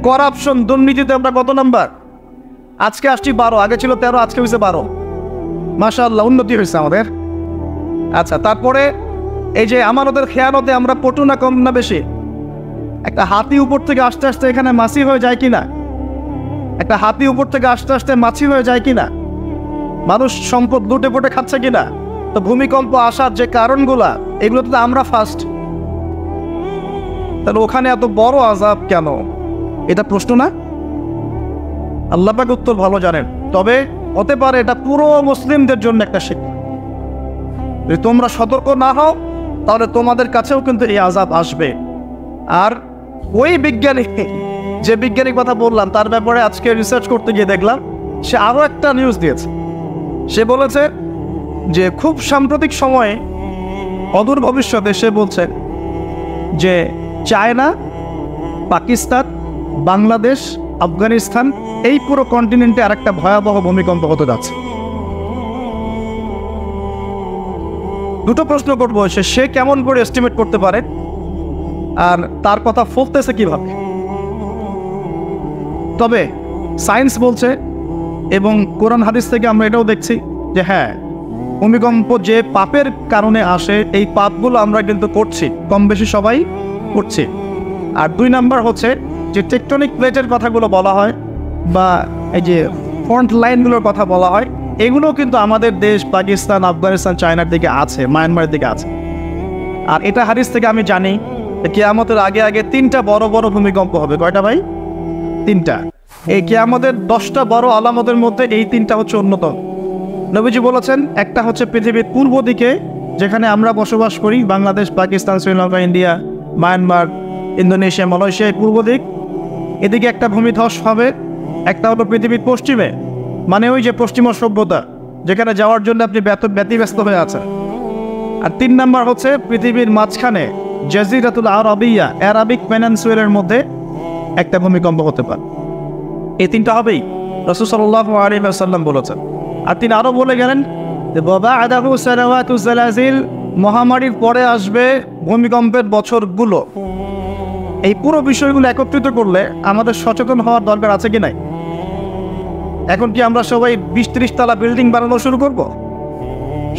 করাপশন, দুর্নীতিতে আমরা কত নাম্বার? আজকে আসছি 12, আগে ছিল 13, আজকে হয়েছে 12। মাশাআল্লাহ, উন্নতি হয়েছে আমাদের। আচ্ছা, তারপরে এই যে আমানতের খেয়ানতে আমরা পটু না কম না বেশি? একটা হাতি উপর থেকে আস্তে আস্তে এখানে মাছি হয়ে যায় কিনা? একটা হাতি উপর থেকে আস্তে আস্তে মাছি হয়ে যায় কিনা? মানুষ সম্পদ লুটে পুটে খাচ্ছে কিনা? তো ভূমিকম্প আসার যে কারণগুলা, এগুলো তো আমরা ফার্স্ট। তাহলে ওখানে এত বড় আযাব কেন? এটা প্রশ্ন না? আল্লাহ পাক উত্তর ভালো জানেন। তবে হতে পারে এটা পুরো মুসলিমদের জন্য একটা শিক্ষা। যদি তোমরা সতর্ক না হও, তাহলে তোমাদের কাছেও কিন্তু এই আযাব আসবে। আর ওই বিজ্ঞানী, যে বিজ্ঞানীর কথা বললাম, তার ব্যাপারে আজকে রিসার্চ করতে গিয়ে দেখলাম সে আরও একটা নিউজ দিয়েছে। সে বলেছে যে খুব সাম্প্রতিক সময়ে, অদূর ভবিষ্যতে, সে বলছে যে চায়না, পাকিস্তান, বাংলাদেশ, আফগানিস্তান, এই পুরো কন্টিনেন্টে আরেকটা ভয়াবহ ভূমিকম্প হতে যাচ্ছে। দুটো প্রশ্ন করবো, সে কেমন করে এস্টিমেট করতে পারে আর তার কথা ফলতেছে কিভাবে। তবে সায়েন্স বলছে এবং কোরআন হাদিস থেকে আমরা এটাও দেখছি যে হ্যাঁ, ভূমিকম্প যে পাপের কারণে আসে এই পাপগুলো আমরা কিন্তু করছি, কম বেশি সবাই করছি। আর 2 নাম্বার হচ্ছে যে টেকটনিক প্লেটের কথাগুলো বলা হয় বা এই যে ফ্রন্ট লাইনগুলোর কথা বলা হয়, এগুলো কিন্তু আমাদের দেশ পাকিস্তান, আফগানিস্তান, চায়নার দিকে আছে, মায়ানমারের দিকে আছে। আর এটা হাদিস থেকে আমি জানি কিয়ামতের আগে আগে 3টা বড় বড় ভূমিকম্প হবে। কয়টা ভাই? 3টা। এই কিয়ামতের 10টা বড় আলামতের মধ্যে এই 3টা হচ্ছে অন্যতম। নবীজি বলেছেন একটা হচ্ছে পৃথিবীর পূর্ব দিকে যেখানে আমরা বসবাস করি, Bangladesh, Pakistan, Sri Lanka, India, Myanmar, Indonesia, Malaysia, পূর্ব দিক, এদিকে একটা ভূমিধস হবে। একটা হলো পৃথিবীর পশ্চিমে, মানে ওই যে পশ্চিমা সভ্যতা যেখানে যাওয়ার জন্য আপনি ব্যতিব্যস্ত হয়ে আছেন। আর 3 নাম্বার হচ্ছে পৃথিবীর মাঝখানে জাজিরাতুল আরবিয়া, আরাবিক পেনিনসুলার মধ্যে একটা ভূমিকম্প হতে পারে। এই 3টা হবেই, রাসূল সাল্লাল্লাহু আলাইহি ওয়াসাল্লাম বলেছেন। আর তিনি আরো বলে গেলেন যে বা'দাহু সালাওয়াতু জালাজিল, মহামারীর পরে আসবে ভূমিকম্পের বছরগুলো। এই পুরো বিষয়গুলো একত্রিত করলে আমাদের সচেতন হওয়ার দরকার আছে কি নাই? এখন কি আমরা সবাই 20-30 তলা বিল্ডিং বানানো শুরু করব?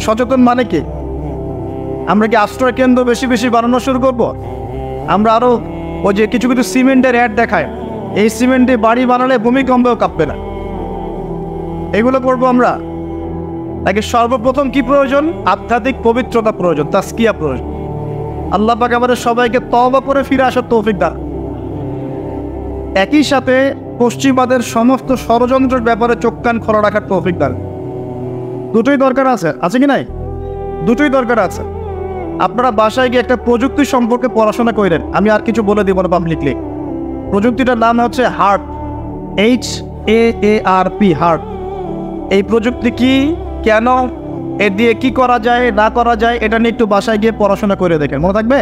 সচেতন মানে কি? আমরা কি আশ্রয় কেন্দ্র বেশি বেশি বানানো শুরু করব? আমরা আরো ওই যে কিছু কিছু সিমেন্টের অ্যাড দেখায়, এই সিমেন্টে বাড়ি বানালে ভূমিকম্পেও কাঁপবে না, এগুলো করবো আমরা? নাকি সর্বপ্রথম কি প্রয়োজন? আধ্যাত্মিক পবিত্রতা প্রয়োজন, তাসকিয়া প্রয়োজন। আল্লাহ পাক আমাদের সবাইকে তওবা করে ফিরে আসার তৌফিক দান। একই সাথে পশ্চিমাদের সমস্ত ষড়যন্ত্রের ব্যাপারে চোখ কান খোলা রাখার তৌফিক দান। দুটোই দরকার আছে, আছে কি নাই? দুটোই দরকার আছে। আপনারা বাসায় গিয়ে একটা প্রযুক্তি সম্পর্কে পড়াশোনা করেন, আমি আর কিছু বলে দিব না পাবলিকলি। প্রযুক্তিটার নাম হচ্ছে হার্ট, HAARP, হার্ট। এই প্রযুক্তি কি, কেন, এর দিয়ে কি করা যায় না করা যায়, এটা নিয়ে একটু বাসায় গিয়ে পড়াশোনা করে দেখেন, মনে থাকবে?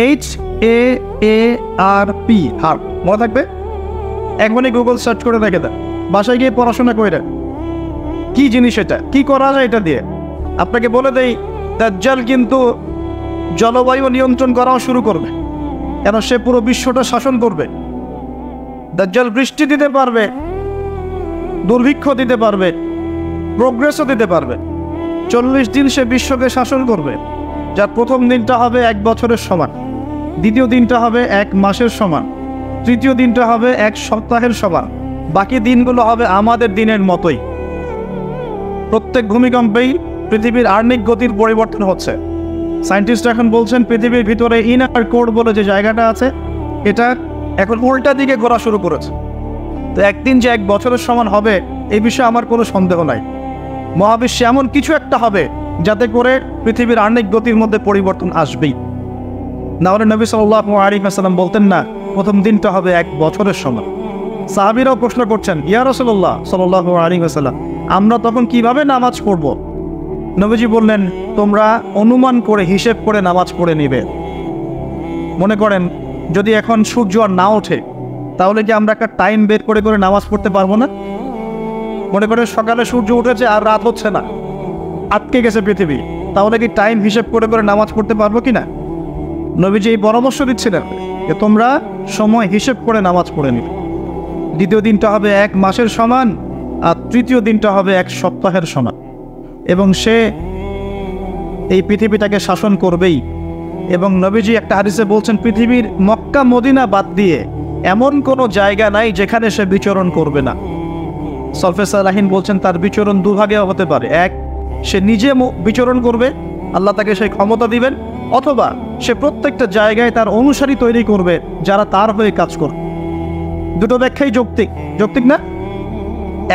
HAARP, হার্ট, মনে থাকবে? একবারই গুগল সার্চ করে দেখে দেন, বাসায় গিয়ে পড়াশোনা করে কি জিনিস এটা, কি করা যায় এটা দিয়ে। আপনাকে বলে দেই, দাজ্জাল কিন্তু জলবায়ু নিয়ন্ত্রণ করাও শুরু করবে, কেন সে পুরো বিশ্বটা শাসন করবে। দাজ্জাল বৃষ্টি দিতে পারবে, দুর্ভিক্ষ দিতে পারবে, প্রোগ্রেসও দিতে পারবে। 40 দিন সে বিশ্বকে শাসন করবে, যার প্রথম দিনটা হবে 1 বছরের সমান, দ্বিতীয় দিনটা হবে 1 মাসের সমান, তৃতীয় দিনটা হবে 1 সপ্তাহের সমান, বাকি দিনগুলো হবে আমাদের দিনের মতোই। প্রত্যেক ভূমিকম্পেই পৃথিবীর আর্নিক গতির পরিবর্তন হচ্ছে। সায়েন্টিস্ট এখন বলছেন পৃথিবীর ভিতরে ইনার কোর বলে যে জায়গাটা আছে, এটা এখন উল্টা দিকে ঘোরা শুরু করেছে। তো একদিন যে 1 বছরের সমান হবে এই বিষয়ে আমার কোনো সন্দেহ নাই। মহাবিশ্বে এমন কিছু একটা হবে যাতে করে পৃথিবীর আর্নিক গতির মধ্যে পরিবর্তন আসবেই। না হলে নবী সাল্লাল্লাহু আলাইহি ওয়াসাল্লাম বলতেন না প্রথম দিনটা হবে 1 বছরের সমান। সাহাবীরাও প্রশ্ন করছেন, ইয়া রাসূলুল্লাহ সাল্লাল্লাহু আলাইহি ওয়াসাল্লাম, আমরা তখন কিভাবে নামাজ পড়ব? নবীজি বললেন, তোমরা অনুমান করে হিসেব করে নামাজ পড়ে নিবে। মনে করেন যদি এখন সূর্য আর না ওঠে, তাহলে কি আমরা একটা টাইম বের করে করে নামাজ পড়তে পারবো না? মনে করেন সকালে সূর্য উঠেছে আর রাত হচ্ছে না, আটকে গেছে পৃথিবী, তাহলে কি টাইম হিসেব করে করে নামাজ পড়তে পারবো কি না? নবীজি এই পরামর্শ দিচ্ছিলেন যে তোমরা সময় হিসেব করে নামাজ পড়ে নিবে। দ্বিতীয় দিনটা হবে 1 মাসের সমান, আর তৃতীয় দিনটা হবে 1 সপ্তাহের সমান। এবং সে এই পৃথিবীটাকে শাসন করবেই। এবং নবীজি একটা হাদিসে বলছেন, পৃথিবীর মক্কা মদিনা বাদ দিয়ে এমন কোনো জায়গা নাই যেখানে সে বিচরণ করবে না। সলফে সালাহিন বলছেন তার বিচরণ দুভাগেও হতে পারে। 1, সে নিজে বিচরণ করবে, আল্লাহ তাকে সেই ক্ষমতা দিবেন, অথবা সে প্রত্যেকটা জায়গায় তার অনুসারী তৈরি করবে যারা তার হয়ে কাজ করবে। দুটো ব্যাখ্যাই যৌক্তিক, যৌক্তিক না?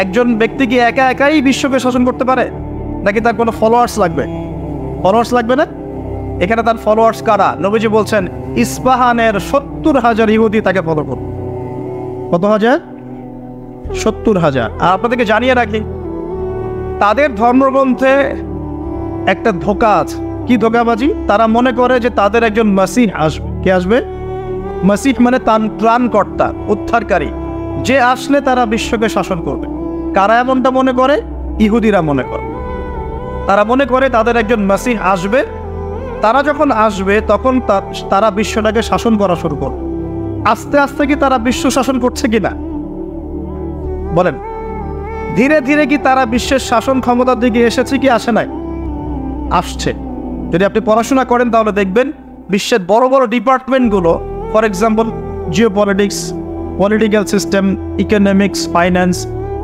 একজন ব্যক্তি কি একা একাই বিশ্বকে শাসন করতে পারে, নাকি তার কোনো ফলোয়ার্স লাগবে? ফলোয়ার্স লাগবে না? এখানে তার ফলোয়ার্স কারা? নবীজি বলছেন ইস্পাহানের 70,000 ইহুদি তাকে ফলো করবে। কত হাজার? 70,000। আর আপনাদেরকে জানিয়ে রাখি, তাদের ধর্মগ্রন্থে একটা ধোঁকা আছে। কি ধোঁকাবাজি? তারা মনে করে যে তাদের একজন মাসিহ আসবে। কে আসবে? মাসিহ মানে ত্রাণকর্তা, উদ্ধারকারী, যে আসলে তারা বিশ্বকে শাসন করবে। কারা এমনটা মনে করে? ইহুদিরা মনে করে। তারা মনে করে তাদের একজন মাসিহ আসবে, তারা যখন আসবে তখন তারা বিশ্বটাকে শাসন করা শুরু করবে। আস্তে আস্তে কি তারা বিশ্ব শাসন করছে কিনা বলেন? ধীরে ধীরে কি তারা বিশ্বের শাসন ক্ষমতার দিকে এসেছে কি আসে নাই? আসছে। যদি আপনি পড়াশোনা করেন তাহলে দেখবেন বিশ্বের বড় বড় ডিপার্টমেন্টগুলো, for example geopolitics, political system, economics, finance,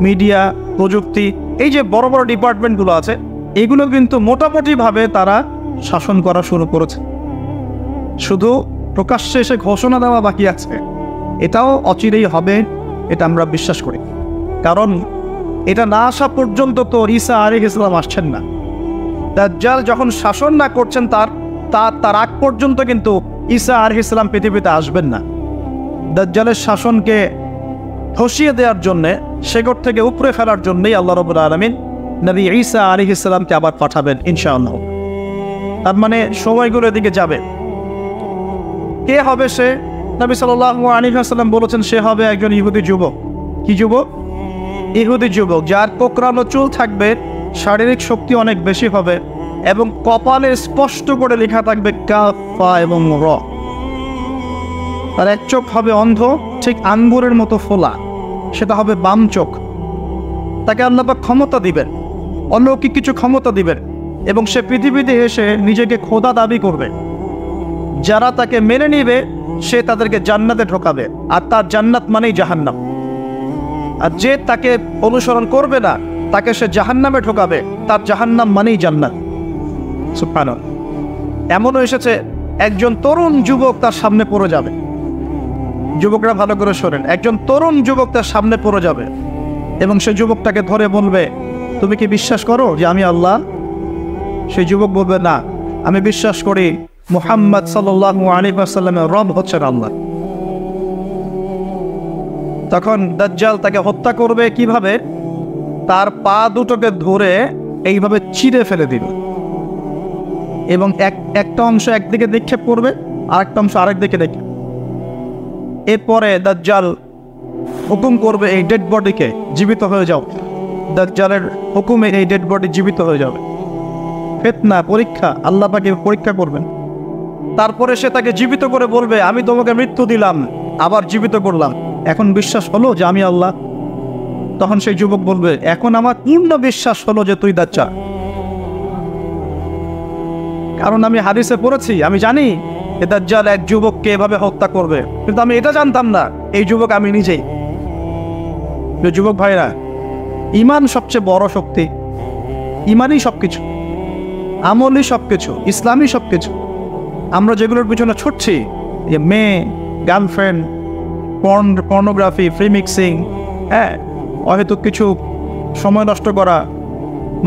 media, প্রযুক্তি, এই যে বড় বড় ডিপার্টমেন্টগুলো আছে, এগুলো কিন্তু মোটামুটিভাবে তারা শাসন করা শুরু করেছে। শুধু প্রকাশ্যে এসে ঘোষণা দেওয়া বাকি আছে। এটাও অচিরেই হবে, এটা আমরা বিশ্বাস করি। কারণ এটা না আসা পর্যন্ত তো ঈসা আলাইহিস সালাম আসছেন না। দাজ্জাল যখন শাসন না করছেন তার আগ পর্যন্ত কিন্তু ঈসা আলাইহিস সালাম পৃথিবীতে আসবেন না। দাজ্জালের শাসনকে ধসিয়ে দেওয়ার জন্যে, শেকড় থেকে উপড়ে ফেলার জন্যই আল্লাহ রাব্বুল আলামিন নবী ঈসা আলাইহিস সালামকে আবার পাঠাবেন ইনশাআল্লাহ। তার মানে সময়গুলো এদিকে যাবে। কে হবে সে? নবী সাল্লাল্লাহু আলাইহি ওয়াসাল্লাম বলেছেন সে হবে একজন ইহুদি যুবক। কি যুবক? ইহুদি যুবক, যার কোকড়ানো চুল থাকবে, শারীরিক শক্তি অনেক বেশি হবে এবং কপালে স্পষ্ট করে লেখা থাকবে কাফ ফা এবং র। তার এক চোখ হবে অন্ধ, ঠিক আঙ্গুরের মতো ফোলা, সেটা হবে বাম চোখ। তাকে আল্লাহ পাক ক্ষমতা দিবেন, অলৌকিক কিছু ক্ষমতা দিবেন এবং সে পৃথিবীতে এসে নিজেকে খোদা দাবি করবে। যারা তাকে মেনে নিবে সে তাদেরকে জান্নাতে ঢোকাবে, আর তার জান্নাত মানেই জাহান্নাম। আর যে তাকে অনুসরণ করবে না তাকে সে জাহান্নামে ঢোকাবে, তার জাহান্নাম মানেই জান্নাত। সুবহানাল্লাহ। এমনও এসেছে একজন তরুণ যুবক তার সামনে পড়ে যাবে। যুবকরা ভালো করে শোনেন, একজন তরুণ যুবক তার সামনে পড়ে যাবে এবং সে যুবকটাকে ধরে বলবে, তুমি কি বিশ্বাস করো যে আমি আল্লাহ? সেই যুবক বলবে, না, আমি বিশ্বাস করি মুহাম্মদ সাল্লাল্লাহু আলাইহি ওয়াসাল্লামের রব হচ্ছেন আল্লাহ। তখন দাজ্জাল তাকে হত্যা করবে কিভাবে? তার পা দুটোকে ধরে এইভাবে চিরে ফেলে দিবে এবং একটা অংশ একদিকে নিক্ষেপ করবে, আরেকটা অংশ আরেক দিকে রেখে। এরপরে দাজ্জাল হুকুম করবে এই ডেড বডিকে জীবিত হয়ে যাও। দাজ্জালের হুকুমে এই ডেড বডি জীবিত হয়ে যাবে। ফিতনা, পরীক্ষা, আল্লাহ পাকে পরীক্ষা করবেন। তারপরে সে তাকে জীবিত করে বলবে, আমি তোমাকে মৃত্যু দিলাম, আবার জীবিত করলাম, এখন বিশ্বাস হলো যে আমি আল্লাহ? তখন সেই যুবক বলবে, এখন আমার পূর্ণ বিশ্বাস হলো যে তুই দাজ্জাল। কারণ আমি হাদিসে পড়েছি, আমি জানি যে দাজ্জাল এক যুবককে এভাবে হত্যা করবে, কিন্তু আমি এটা জানতাম না এই যুবক আমি নিজেই। যুবক ভাইরা, ঈমান সবচেয়ে বড় শক্তি। ঈমানই সবকিছু, আমলই সবকিছু, ইসলামই সবকিছু। আমরা যেগুলোর পিছনে ছুটছি, যে মেয়ে, গার্লফ্রেন্ড, পর্নোগ্রাফি, ফ্রি মিক্সিং, হয়তো কিছু সময় নষ্ট করা,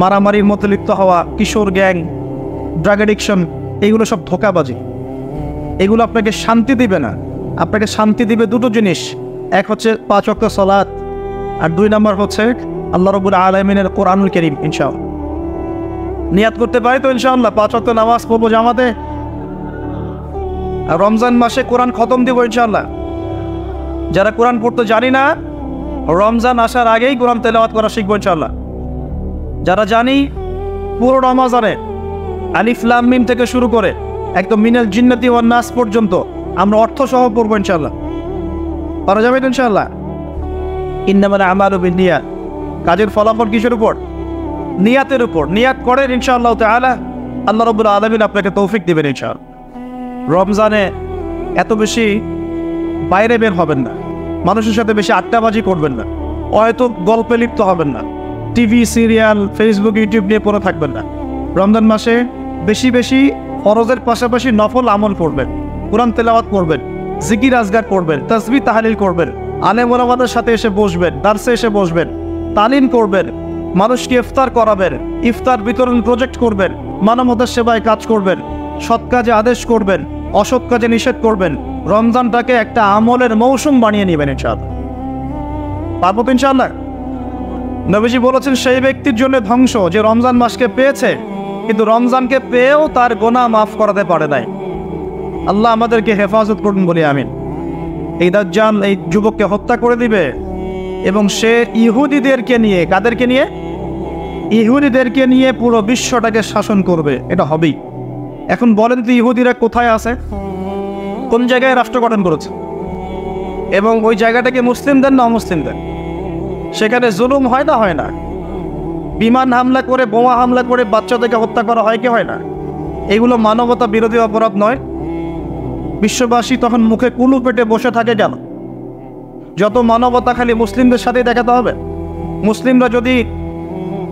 মারামারির মধ্যে লিপ্ত হওয়া, কিশোর গ্যাং, ড্রাগ অ্যাডিকশন, এইগুলো সব ধোঁকাবাজি। এগুলো আপনাকে শান্তি দিবে না। আপনাকে শান্তি দিবে দুটো জিনিস, এক হচ্ছে 5 ওয়াক্ত সালাত, আর 2 নম্বর হচ্ছে আল্লাহ রাব্বুল আলামিনের কোরআনুল কারীম। ইনশাআল্লাহ নিয়াত করতে পারি তো ইনশাআল্লাহ 5 ওয়াক্ত নামাজ পড়বো জামাতে, আর রমজান মাসে কোরআন খতম দিব ইনশাআল্লাহ। যারা কোরআন পড়তে জানি না, রমজান আসার আগেই কোরআন তেলাওয়াত করা শিখবো ইনশাআল্লাহ। যারা জানি, পুরো রমজানে আলিফ লাম মিম থেকে শুরু করে একদম মিনাল জিন্নাতি ওয়ান নাস পর্যন্ত আমরা অর্থ সহ পড়বো ইনশাআল্লাহ। পারা যাবে ইনশাআল্লাহ। ইন্নামাল আমালু বিন্নিয়াত, কাজের ফলাফল কিসের উপর? নিয়াতের উপর। নিয়াত করেন ইনশাআল্লাহ তাআলা, আল্লাহ রাব্বুল আলামিন আপনাকে তৌফিক দিবেন ইনশাআল্লাহ। রমজানে এত বেশি বাইরে বের হবেন না, মানুষের সাথে বেশি আড্ডাবাজি করবেন না, হয়তো গল্পে লিপ্ত হবেন না, টিভি, সিরিয়াল, ফেসবুক, ইউটিউব নিয়ে পড়ে থাকবেন না। রমজান মাসে বেশি বেশি ফরজের পাশাপাশি নফল আমল করবেন, কোরআন তেলাওয়াত করবেন, জিকির আজগার করবেন, তাসবিহ তাহলিল করবেন, আলেম ওলামাদের সাথে এসে বসবেন, দার্সে এসে বসবেন, তালিম করবেন, মানুষকে ইফতার করাবেন, ইফতার বিতরণ প্রজেক্ট করবেন, মানবতার সেবায় কাজ করবেন, সৎ কাজে আদেশ করবেন, অসৎ কাজে নিষেধ করবেন। রমজানটাকে একটা আমলের মৌসুম বানিয়ে নেবেন ইনশাআল্লাহ। পারবো তো ইনশাআল্লাহ? নবীজি বলেছেন সেই ব্যক্তির জন্য ধ্বংস যে রমজান মাসকে পেয়েছে কিন্তু রমজানকে পেয়েও তার গুনাহ মাফ করাতে পারে নাই। আল্লাহ আমাদেরকে হেফাজত করুন বলি আমিন। এই দাজ্জাল এই যুবককে হত্যা করে দিবে এবং সে ইহুদিদেরকে নিয়ে, কাদেরকে নিয়ে? ইহুদিদেরকে নিয়ে পুরো বিশ্বটাকে শাসন করবে, এটা হবেই। এখন বলেন তো ইহুদিরা কোথায় আছে, কোন জায়গায় রাষ্ট্র গঠন করেছে, এবং ওই জায়গাটাকে মুসলিমদের না অমুসলিমদের? সেখানে জুলুম হয় না, হয় না? বিমান হামলা করে, বোমা হামলা করে বাচ্চাদেরকে হত্যা করা হয় কি হয় না? এগুলো মানবতা বিরোধী অপরাধ নয়? বিশ্ববাসী তখন মুখে কুলু পেটে বসে থাকে কেন? যত মানবতা খালি মুসলিমদের সাথেই দেখাতে হবে? মুসলিমরা যদি,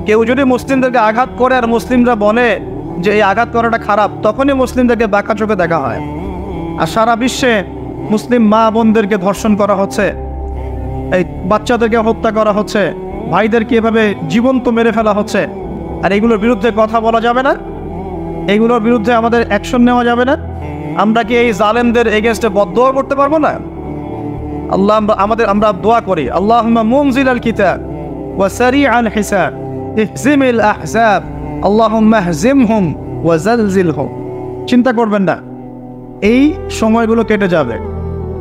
কেউ যদি মুসলিমদেরকে আঘাত করে আর মুসলিমরা বলে যে এই আঘাত করাটা খারাপ, তখনই মুসলিমদেরকে বাঁকা চোখে দেখা হয়। আর সারা বিশ্বে মুসলিম মা বোনদেরকে ধর্ষণ করা হচ্ছে, এই বাচ্চাদেরকে হত্যা করা হচ্ছে, ভাইদেরকে এভাবে জীবন্ত মেরে ফেলা হচ্ছে, আর এগুলোর বিরুদ্ধে কথা বলা যাবে না? এগুলোর বিরুদ্ধে আমাদের অ্যাকশন নেওয়া যাবে না? আমরা কি এই জালেমদের এগেনস্টে বদদোয়া করতে পারবো না? আমরা দোয়া করি, আল্লাহুম্মা মুনজিলাল কিতাব ওয়া সারিআল হিসাব ইহজিমিল আহজাব আল্লাহুম্মা ইহজিমহুম ওয়া জালজিলহুম। চিন্তা করবেন না, এই সময়গুলো কেটে যাবে।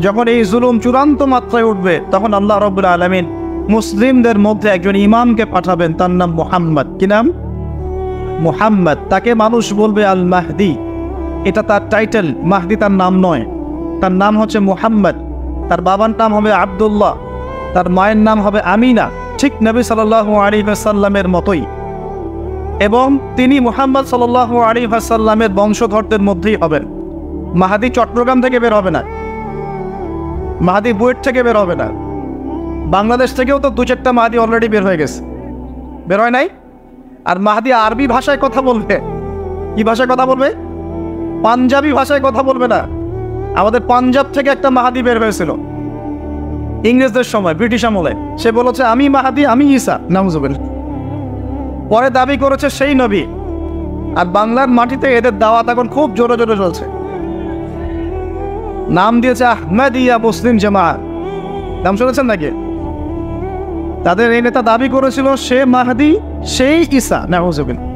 যখন এই জুলুম চূড়ান্ত মাত্রায় উঠবে, তখন আল্লাহ রাব্বুল আলামিন মুসলিমদের মধ্যে একজন ইমামকে পাঠাবেন, তার নাম মুহাম্মদ। কি নাম? মুহাম্মদ। তাকে মানুষ বলবে আল মাহদি, এটা তার টাইটেল। মাহদি তার নাম নয়, তার নাম হচ্ছে মুহাম্মদ। তার বাবার নাম হবে আব্দুল্লাহ, তার মায়ের নাম হবে আমিনা, ঠিক নবী সাল্লাল্লাহু আলাইহি ওয়াসাল্লামের মতোই। এবং তিনি মুহাম্মদ সাল্লাল্লাহু আলাইহি ওয়াসাল্লামের বংশধরদের মধ্যেই হবেন। মাহাদি চট্টগ্রাম থেকে বের হবে না, মাহাদি বুয়েট থেকে বের হবে না। বাংলাদেশ থেকেও তো 2-4টা মাহাদি অলরেডি বের হয়ে গেছে, বের হয় নাই? আর মাহাদি আরবি ভাষায় কথা বলবে। কি ভাষায় কথা বলবে? পাঞ্জাবি ভাষায় কথা বলবে না। আমাদের পাঞ্জাব থেকে একটা মাহাদি বের হয়েছিল ইংরেজদের সময়, ব্রিটিশ আমলে। সে বলেছে আমি মাহাদি, আমি ঈসা, নাউজুবিল্লাহ। পরে দাবি করেছে সেই নবী। আর বাংলার মাটিতে এদের দাওয়াত এখন খুব জোরে জোরে চলছে। নাম দিয়েছে আহমদিয়া মুসলিম জামাত, নাম শুনেছেন নাকি? তাদের এই নেতা দাবি করেছিল সে মাহাদি, সেই ঈসা, নাউজুবিল্লাহ।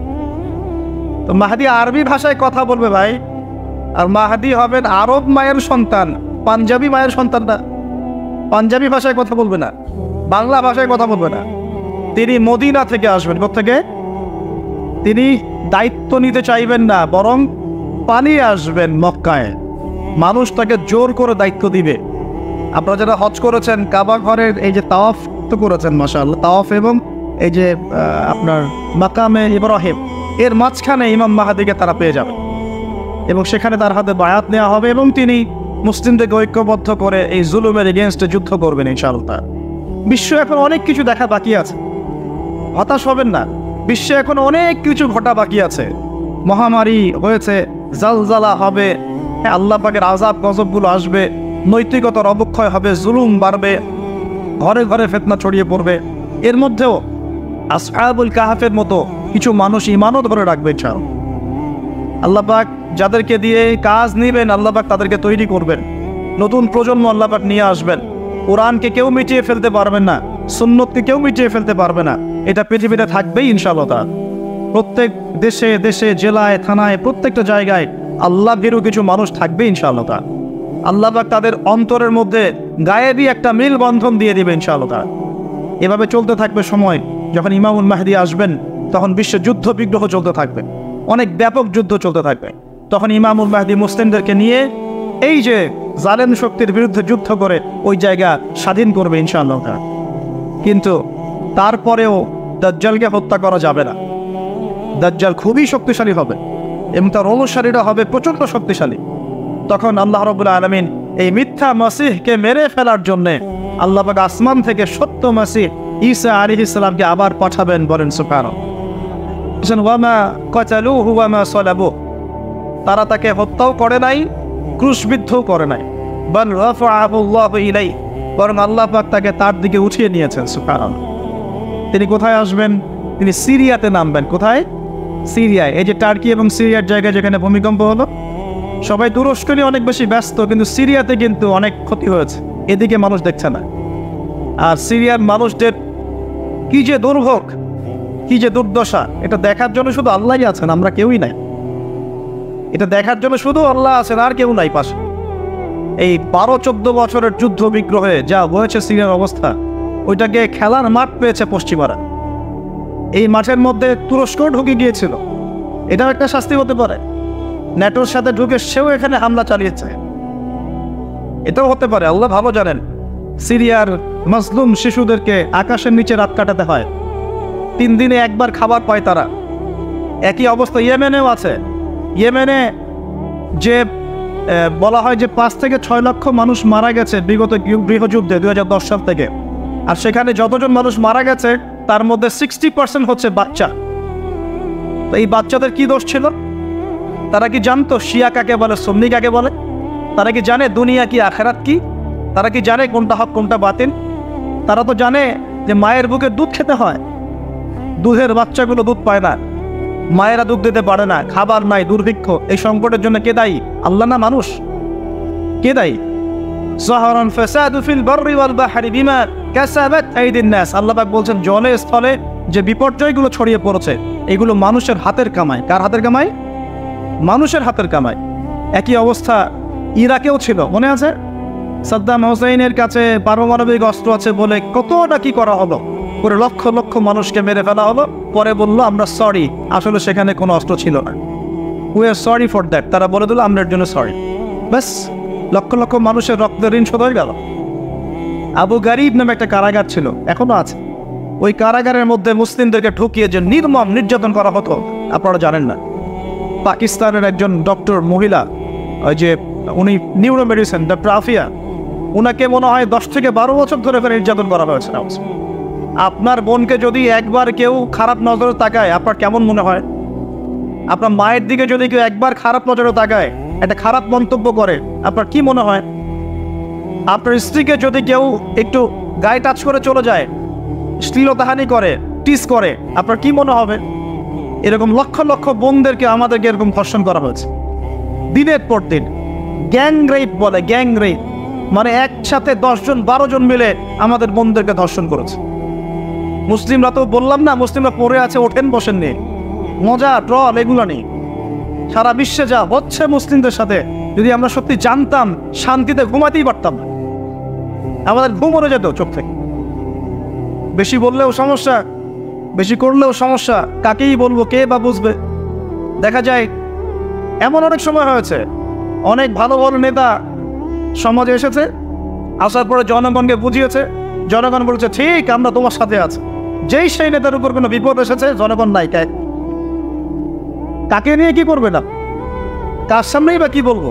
তো মাহাদি আরবি ভাষায় কথা বলবে ভাই, আর মাহাদি হবেন আরব মায়ের সন্তান, পাঞ্জাবি মায়ের সন্তান না। পাঞ্জাবি ভাষায় কথা বলবে না, বাংলা ভাষায় কথা বলবে না। তিনি মদিনা থেকে আসবেন। কোত্থেকে? তিনি দায়িত্ব নিতে চাইবেন না, বরং পালিয়ে আসবেন মক্কায়। মানুষ তাকে জোর করে দায়িত্ব দিবে। আপনারা যারা হজ করেছেন, কাবা ঘরের এই যে তাওয়াফ তো করেছেন মাশাআল্লাহ, তাওয়াফ এবং এই যে আপনার মাকামে ইব্রাহিম, এর মাঝখানে ইমাম মাহাদিকে তারা পেয়ে যাবে এবং সেখানে তার হাতে বায়াত নেওয়া হবে এবং তিনি মুসলিমদেরকে ঐক্যবদ্ধ করে এই জুলুমের এগেনস্টে যুদ্ধ করবেন ইনশাআল্লাহ। বিশ্ব এখন অনেক কিছু দেখা বাকি আছে, হতাশ হবেন না। বিশ্বে এখন অনেক কিছু ঘটা বাকি আছে। মহামারী হয়েছে, জালজালা হবে, আল্লাহ পাকের আযাব গজবগুলো আসবে, নৈতিকতার অবক্ষয় হবে, জুলুম বাড়বে, ঘরে ঘরে ফিতনা ছড়িয়ে পড়বে। এর মধ্যেও আসহাবুল কাহাফের মতো কিছু মানুষ ঈমানও ধরে রাখবে ইনশাআল্লাহ। আল্লাহ পাক যাদেরকে দিয়ে কাজ নেবেন, আল্লাহ পাক তাদেরকে তৈরি করবেন। নতুন প্রজন্ম আল্লাহ পাক নিয়ে আসবেন। কোরআনকে কেউ মিটিয়ে ফেলতে পারবেন না, সুন্নতকে কেউ মিটিয়ে ফেলতে পারবে না। এটা পৃথিবীতে থাকবেই ইনশাআল্লাহ। প্রত্যেক দেশে দেশে, জেলায়, থানায়, প্রত্যেকটা জায়গায় আল্লাহ ভীরু কিছু মানুষ থাকবে ইনশাআল্লাহ। আল্লাহ পাক তাদের অন্তরের মধ্যে গায়েবী একটা মিল বন্ধন দিয়ে দিবে ইনশাআল্লাহ। এভাবে চলতে থাকবে সময়। যখন ইমামুল মাহদি আসবেন, তখন বিশ্বে যুদ্ধ বিগ্রহ চলতে থাকবে, অনেক ব্যাপক যুদ্ধ চলতে থাকবে। তখন ইমামুল মাহদি মুসলিমদেরকে নিয়ে এই যে জালেম শক্তির বিরুদ্ধে যুদ্ধ করে ওই জায়গা স্বাধীন করবে ইনশাআল্লাহ। কিন্তু তারপরেও দাজ্জালকে হত্যা করা যাবে না। দাজ্জাল খুবই শক্তিশালী হবে এবং তার অনুসারীরা হবে প্রচণ্ড শক্তিশালী। তখন আল্লাহ রাব্বুল আলামিন এই মিথ্যা মাসিহকে মেরে ফেলার জন্যে আল্লাহ পাক আসমান থেকে সত্য মাসিহ ঈসা আলাইহিস সালামকে আবার পাঠাবেন। বলেন সুবহানাল্লাহ। ওয়ামা কাতালুহু ওয়ামা সালাবুহু, তারা তাকে হত্যাও করে নাই, ক্রুশবিদ্ধও করে নাই। বাল রাফাআহু আল্লাহু ইলাইহি, বরং আল্লাহ পাক তাকে তার দিকে উঠিয়ে নিয়েছেন। সুবহানাল্লাহ। তিনি কোথায় আসবেন? তিনি সিরিয়াতে নামবেন। কোথায়? সিরিয়ায়। এই যে টার্কি এবং সিরিয়ার জায়গায় যেখানে ভূমিকম্প হলো, সবাই তুরস্ক নিয়ে অনেক বেশি ব্যস্ত, কিন্তু সিরিয়াতে কিন্তু অনেক ক্ষতি হয়েছে, এদিকে মানুষ দেখছে না। আর সিরিয়ার মানুষদের কি যে দুর্ভোগ, কি যে দুর্দশা, এটা দেখার জন্য শুধু আল্লাহই আছেন, আমরা কেউই নাই। এটা দেখার জন্য শুধু আল্লাহ আছেন, আর কেউ নাই পাশে। এই 12-14 বছরের যুদ্ধ বিগ্রহে যা হয়েছে সিরিয়ার অবস্থা, ওইটাকে খেলার মাঠ পেয়েছে পশ্চিমারা। এই মাঠের মধ্যে তুরস্ক ঢুকে গিয়েছিল, এটাও একটা শাস্তি হতে পারে। ন্যাটোর সাথে ঢুকে সেও এখানে হামলা চালিয়েছে, এটাও হতে পারে। আল্লাহ ভালো জানেন। সিরিয়ার মাসলুম শিশুদেরকে আকাশের নিচে রাত কাটাতে হয়, 3 দিনে একবার খাবার পায় তারা। একই অবস্থা ইয়েমেনেও আছে। ইয়েমেনে যে বলা হয় যে 5 থেকে 6 লক্ষ মানুষ মারা গেছে বিগত গৃহযুদ্ধে 2010 সাল থেকে, আর সেখানে যতজন মানুষ মারা গেছে তার মধ্যে 60% হচ্ছে বাচ্চা। তো এই বাচ্চাদের কি দোষ ছিল? তারা কি জানতো শিয়া কাকে বলে, সুন্নি কাকে বলে? তারা কি জানে দুনিয়া কি আখেরাত কি? তারা কি জানে কোনটা হক কোনটা বাতিল? তারা তো জানে যে মায়ের বুকে দুধ খেতে হয়, দুধের বাচ্চাগুলো দুধ পায় না, মায়েরা দুধ দিতে পারে না, খাবার নাই, দুর্ভিক্ষ। এই সংকটের জন্য কে দায়ী? আল্লাহ না মানুষ? কে দায়ী? যাহারান ফাসাদু ফিল বাররি ওয়াল বাহরি বিমা কাসাবাত আইদিন নাস। আল্লাহ পাক বলছেন জলে স্থলে যে বিপর্যয়গুলো ছড়িয়ে পড়েছে এগুলো মানুষের হাতের কামাই। কার হাতের কামাই? মানুষের হাতের কামাই। একই অবস্থা ইরাকেও ছিল, মনে আছে? সাদ্দাম হোসেনের কাছে পারমাণবিক অস্ত্র আছে বলে কতটা কি করা হলো, করে লক্ষ লক্ষ মানুষকে মেরে ফেলা হলো। পরে বললো আমরা সরি, আসলে সেখানে কোনো অস্ত্র ছিল না, we are sorry for that. তারা বলে দিল আমরা এর জন্য সরি, ব্যাস লক্ষ লক্ষ মানুষের রক্তের ঋণ শোধ হয়ে গেল। আবু গারিব নামে একটা কারাগার ছিল, এখনো আছে। ওই কারাগারের মধ্যে মুসলিমদেরকে ঢুকিয়ে যে নির্মম নির্যাতন করা হতো আপনারা জানেন না। পাকিস্তানের একজন ডক্টর মহিলা, ওই যে উনি নিউরো মেডিসিন ডক্টর আফিয়া, উনাকে মনে হয় 10 থেকে 12 বছর ধরে নির্যাতন করা হয়েছে। আপনার বোনকে যদি একবার কেউ খারাপ নজরে তাকায় আপনার কেমন মনে হয়? আপনার মায়ের দিকে যদি কেউ একবার খারাপ নজরে তাকায়, একটা খারাপ মন্তব্য করে, আপনার কি মনে হয়? আপনার স্ত্রীকে যদি কেউ একটু গায়ে টাচ করে চলে যায়, শ্লীলতাহানি করে, টিস করে, আপনার কি মনে হবে? এরকম লক্ষ লক্ষ বোনদেরকে আমাদেরকে এরকম ধর্ষণ করা হয়েছে দিনের পর দিন। গ্যাং রেপ বলে, গ্যাং রেপ মানে একসাথে 10 জন 12 জন মিলে আমাদের বোনদেরকে ধর্ষণ করেছে। মুসলিমরা তো বললাম না, মুসলিমরা পড়ে আছে, ওঠেন বসেন নেই, মজা ট্রল এগুলো নেই। সারা বিশ্বে যা হচ্ছে মুসলিমদের সাথে, যদি আমরা সত্যি জানতাম শান্তিতে ঘুমাতেই পারতাম না, আমাদের ঘুম উড়ে যেত চোখ থেকে। বেশি বললেও সমস্যা, বেশি করলেও সমস্যা, কাকেই বলবো, কে বা বুঝবে? দেখা যায় এমন অনেক সময় হয়েছে, অনেক ভালো ভালো নেতা সমাজে এসেছে, আসার পরে জনগণকে বুঝিয়েছে, জনগণ বলছে ঠিক আমরা তোমার সাথে আছি। যেই সেই নেতার উপর কোনো বিপদ এসেছে জনগণ নাই, কাকে নিয়ে কি করবে না, কার সামনেই বা কি বলবো?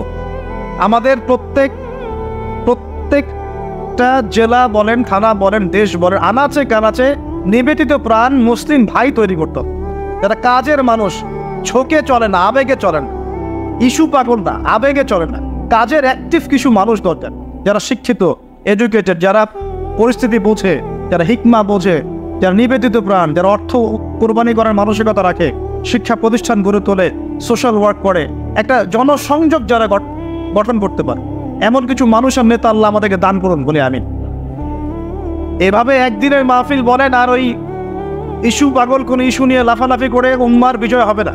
আমাদের প্রত্যেকটা জেলা বলেন, থানা বলেন, দেশ বলেন, আনাচে কানাচে নিবেদিত প্রাণ মুসলিম ভাই তৈরি করত, যারা কাজের মানুষ, ঝোঁকে চলে না, আবেগে চলে না, ইস্যু পাগল না, আবেগে চলে না, কাজের অ্যাক্টিভ কিছু মানুষ দরকার, যারা শিক্ষিত, এডুকেটেড, যারা পরিস্থিতি বোঝে, যারা হিকমা বোঝে, যারা নিবেদিত প্রাণ, যারা অর্থ কোরবানি করার মানসিকতা রাখে, শিক্ষা প্রতিষ্ঠান গড়ে তোলে, সোশ্যাল ওয়ার্ক করে, একটা জনসংযোগ যারা গঠন করতে পারে, এমন কিছু মানুষের নেতা আল্লাহ আমাদেরকে দান করুন বলে আমিন। এভাবে একদিনের মাহফিল বলেন আর ওই ইস্যু পাগল কোন ইস্যু নিয়ে লাফালাফি করে উম্মার বিজয় হবে না।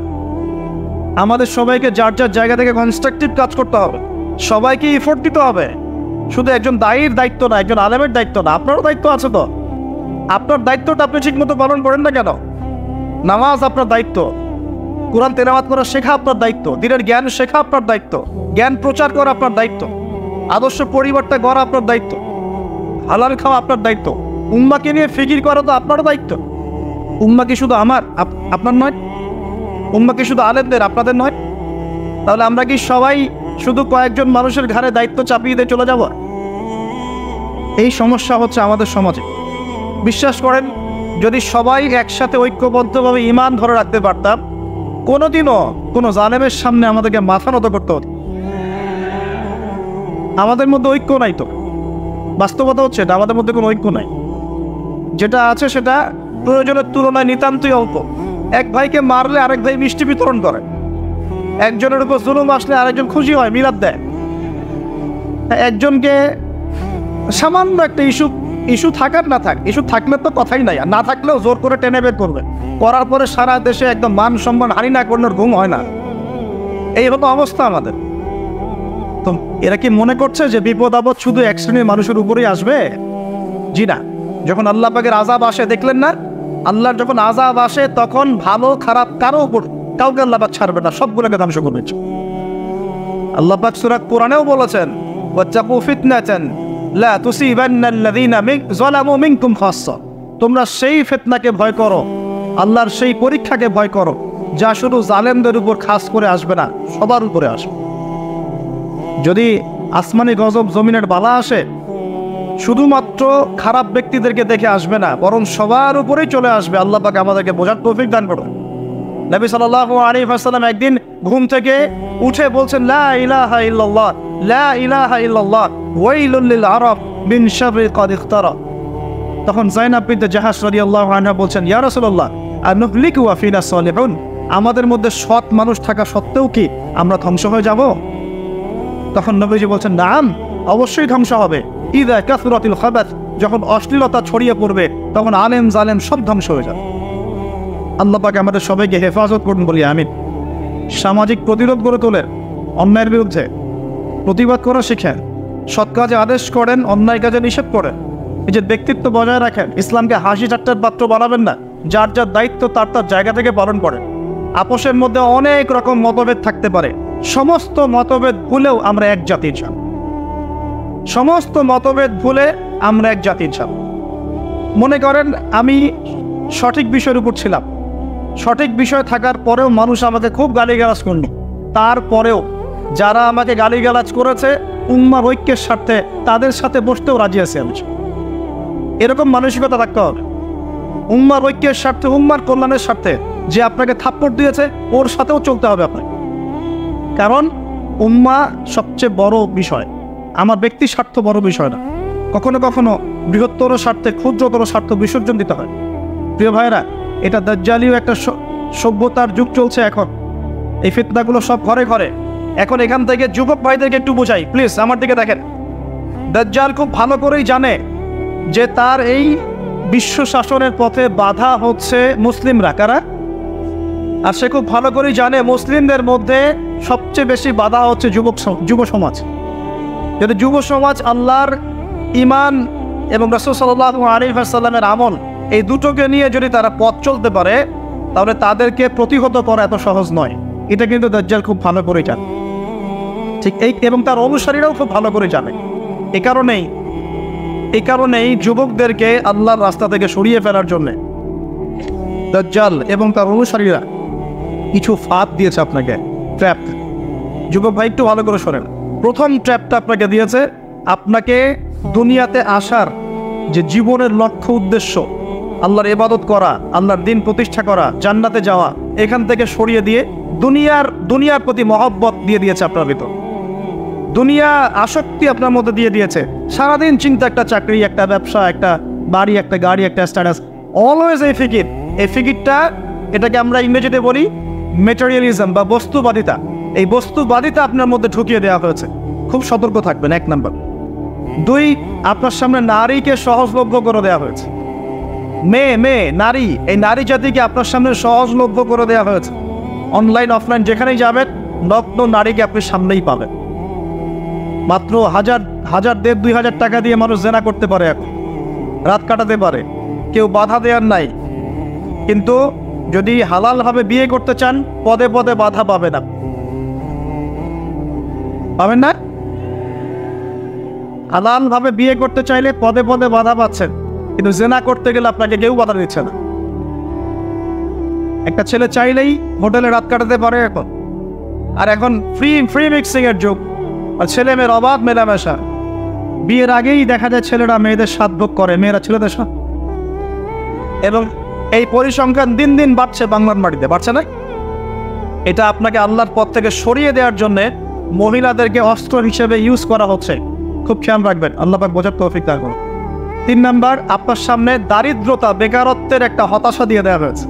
আমাদের সবাইকে যার যার জায়গা থেকে কনস্ট্রাকটিভ কাজ করতে হবে, সবাইকে এফোর্ট দিতে হবে। শুধু একজন দায়ীর দায়িত্ব না, একজন আলেমের দায়িত্ব না, আপনারও দায়িত্ব আছে। তো আপনার দায়িত্বটা আপনি ঠিক মতো পালন করেন না কেন? নামাজ আপনার দায়িত্ব, কোরআন তেলাওয়াত করা শেখা আপনার দায়িত্ব, দিনের জ্ঞান শেখা আপনার দায়িত্ব, জ্ঞান প্রচার করা আপনার দায়িত্ব, আদর্শ পরিবারটা গড়া আপনার দায়িত্ব, হালাল খাওয়া আপনার দায়িত্ব, উম্মাকে নিয়ে ফিকির করা তো আপনারও দায়িত্ব। উম্মা কি শুধু আমার, আপনার নয়? উম্মা কি শুধু আলেমদের, আপনাদের নয়? তাহলে আমরা কি সবাই শুধু কয়েকজন মানুষের ঘাড়ে দায়িত্ব চাপিয়ে দিয়ে চলে যাব? এই সমস্যা হচ্ছে আমাদের সমাজে। বিশ্বাস করেন, যদি সবাই একসাথে ঐক্যবদ্ধভাবে ঈমান ধরে রাখতে পারতাম, কোনোদিনও কোনো জালেমের সামনে আমাদেরকে মাথা নত করতে হতো। আমাদের মধ্যে ঐক্য নাই। তো বাস্তবতা হচ্ছে এটা, আমাদের মধ্যে কোনো ঐক্য নাই। যেটা আছে সেটা প্রয়োজনের তুলনায় নিতান্তই অল্প। এক ভাইকে মারলে আরেক ভাই মিষ্টি বিতরণ করে, একজনের উপর জুলুম আসলে আরেকজন খুশি হয়, মিলাদ দেয়। একজনকে সামান্য একটা ইস্যু থাকার না থাক, ইস্যু থাকলে তো কথাই নাই, আর না থাকলেও জোর করে টেনে বের করবে, করার পরে সারা দেশে একদম মান সম্মান হানি না করলে ঘুম হয় না। এই হলো অবস্থা আমাদের। তো এরা কি মনে করছে যে বিপদ আপদ শুধু এক শ্রেণীর মানুষের উপরেই আসবে? জি না। যখন আল্লাহ পাকের আযাব আসে দেখলেন না, আল্লাহর যখন আযাব আসে তখন ভালো খারাপ কারো উপর কাউকে আল্লাহ পাক ছাড়বে না, সবগুলোকে ধ্বংস করবে। আল্লাহ পাক সূরা কোরআনেও বলেছেন ওয়াত্তাকু ফিতনাতান লা তুসিবান্নাল্লাযীনা যালামু মিনকুম খাসসা, তোমরা সেই ফিতনাকে ভয় করো, আল্লাহর সেই পরীক্ষাকে ভয় করো যা শুধু জালেমদের উপর খাস করে আসবে না, সবার উপরে আসবে। যদি আসমানি গজব জমিনের বালা আসে, শুধুমাত্র খারাপ ব্যক্তিদেরকে দেখে আসবে না, বরং সবার উপরেই চলে আসবে। আল্লাহ পাক আমাদেরকে বোঝার তৌফিক দান করুন। নবী সাল্লাল্লাহু আলাইহি ওয়াসাল্লাম একদিন ঘুম থেকে উঠে বলছেন লা ইলাহা ইল্লাল্লাহ লা ইলাহা ইল্লাল্লাহ ওয়াইলুল লিল আরব মিন শাররি ক্বাদ ইখতারা। তখন যায়েনাব বিনতে জাহাশ রাদিয়াল্লাহু আনহা বলছেন ইয়া রাসূলুল্লাহ আনুহলিকু ওয়া ফিনা সালিহুন, আমাদের মধ্যে সৎ মানুষ থাকা সত্ত্বেও কি আমরা ধ্বংস হয়ে যাব? তখন নবীজি বলছেন নাম, অবশ্যই ধ্বংস হবে। ইযা কাসরাতিল খাবাত, যখন অশ্লীলতা ছড়িয়ে পড়বে তখন আলেম জালেম সব ধ্বংস হয়ে যাবে। আল্লাহ পাক আমাদের সবাইকে হেফাজত করুন বলি আমিন। সামাজিক প্রতিরোধ গড়ে তোলেন, অন্যায়ের বিরুদ্ধে প্রতিবাদ করা শিখেন, সৎ কাজে আদেশ করেন, অন্যায় কাজে নিষেধ করেন, নিজের ব্যক্তিত্ব বজায় রাখেন, ইসলামকে হাসি ঠাট্টার পাত্র বানাবেন না, যার যার দায়িত্ব তার তার জায়গা থেকে পালন করেন। আপোষের মধ্যে অনেক রকম মতভেদ থাকতে পারে, সমস্ত মতভেদ ভুলেও আমরা এক জাতির ছাপ, সমস্ত মতভেদ ভুলে আমরা এক জাতির ছাপ। মনে করেন আমি সঠিক বিষয়ের উপর ছিলাম, সঠিক বিষয় থাকার পরেও মানুষ আমাকে খুব গালিগালাজ করল, তারপরেও যারা আমাকে গালিগালাজ করেছে উম্মার ঐক্যের স্বার্থে তাদের সাথে বসতেও রাজি আছি আমি। এরকম মানসিকতা থাকতে হবে, উম্মার ঐক্যের স্বার্থে, উম্মার কল্যাণের স্বার্থে। যে আপনাকে থাপ্পড় দিয়েছে ওর সাথেও চলতে হবে আপনাকে, কারণ উম্মা সবচেয়ে বড় বিষয়, আমার ব্যক্তি স্বার্থ বড় বিষয় না। কখনো কখনো বৃহত্তর স্বার্থে ক্ষুদ্রতর স্বার্থ বিসর্জন দিতে হয়। প্রিয় ভাইরা, এটা দাজ্জালীয় একটা সভ্যতার যুগ চলছে এখন, এই ফিতনাগুলো সব ঘরে ঘরে। এখন এখান থেকে যুবক ভাইদেরকে একটু বোঝাই প্লিজ, আমার দিকে দেখেন। দাজ্জাল খুব ভালো করেই জানে যে তার এই বিশ্ব শাসনের পথে বাধা হচ্ছে মুসলিমরা, কারা? আর সে খুব ভালো করেই জানে মুসলিমদের মধ্যে সবচেয়ে বেশি বাধা হচ্ছে যুব সমাজ। যদি যুব সমাজ আল্লাহর ঈমান এবং রাসূল সাল্লাল্লাহু আলাইহি ওয়াসাল্লামের আমল এই দুটোকে নিয়ে যদি তারা পথ চলতে পারে, তাহলে তাদেরকে প্রতিহত করা এত সহজ নয়। এটা কিন্তু দাজ্জাল খুব ভালো করে জানে, ঠিক এই, এবং তার অনুসারীরাও খুব ভালো করে জানে। এই কারণেই যুবকদেরকে আল্লাহর রাস্তা থেকে সরিয়ে ফেলার জন্য দাজ্জাল এবং তার অনুসারীরা কিছু ফাঁদ দিয়েছে আপনাকে, ট্র্যাপ। যুবক ভাই একটু ভালো করে শোনেন। প্রথম ট্র্যাপটা আপনাকে দিয়েছে, আপনাকে দুনিয়াতে আসার যে জীবনের লক্ষ্য উদ্দেশ্য, আল্লাহর ইবাদত করা, আল্লাহর দ্বীন প্রতিষ্ঠা করা, জান্নাতে যাওয়া, এখান থেকে সরিয়ে দিয়ে দুনিয়ার প্রতি মহব্বত দিয়ে দিয়েছে আপনার ভিতর, দুনিয়া আসক্তি আপনার মধ্যে দিয়ে দিয়েছে। সারাদিন চিন্তা, একটা চাকরি, একটা ব্যবসা, একটা বাড়ি, একটা গাড়ি, একটা স্ট্যাটাস, অলওয়েজ এই ফিকিরটা, এটাকে আমরা ইংরেজিতে বলি মেটেরিয়ালিজম বা বস্তুবাদিতা। এই বস্তুবাদিতা আপনার মধ্যে ঢুকিয়ে দেওয়া হয়েছে। খুব সতর্ক থাকবেন, 1 নম্বর। 2, আপনার সামনে নারীকে সহজলভ্য করে দেওয়া হয়েছে। মেয়ে নারী, এই নারী জাতিকে আপনার সামনে সহজলভ্য করে দেওয়া হয়েছে। অনলাইন অফলাইন যেখানেই যাবেন নগ্ন নারীকে আপনি সামনেই পাবেন। মাত্র 1000, 1500-2000 টাকা দিয়ে মানুষ জেনা করতে পারে, এখন রাত কাটাতে পারে, কেউ বাধা দেওয়ার নাই। কিন্তু যদি হালালভাবে বিয়ে করতে চান, পদে পদে বাধা পাবেন না? হালালভাবে বিয়ে করতে চাইলে পদে পদে বাধা পাচ্ছেন, কিন্তু জেনা করতে গেলে আপনাকে কেউ বাধা দিচ্ছে না। একটা ছেলে চাইলেই হোটেলে রাত কাটাতে পারে এখন, আর এখন ফ্রি মিক্সিং এর যুগ, আর ছেলে মেয়ের অবাধ মেলামেশা। বিয়ের আগেই দেখা যায় ছেলেরা মেয়েদের সাথ ভোগ করে, মেয়েরা ছেলেদের সাথ, এবং এই পরিসংখ্যান দিন দিন বাড়ছে বাংলার মাটিতে, বাড়ছে না? এটা আপনাকে আল্লাহর পথ থেকে সরিয়ে দেওয়ার জন্য মহিলাদেরকে অস্ত্র হিসেবে ইউজ করা হচ্ছে। খুব খেয়াল রাখবেন, আল্লাহ পাক বোঝার তৌফিক দান করুন। 3 নাম্বার, আপনার সামনে দারিদ্রতা, বেকারত্বের একটা হতাশা দিয়ে দেওয়া হয়েছে।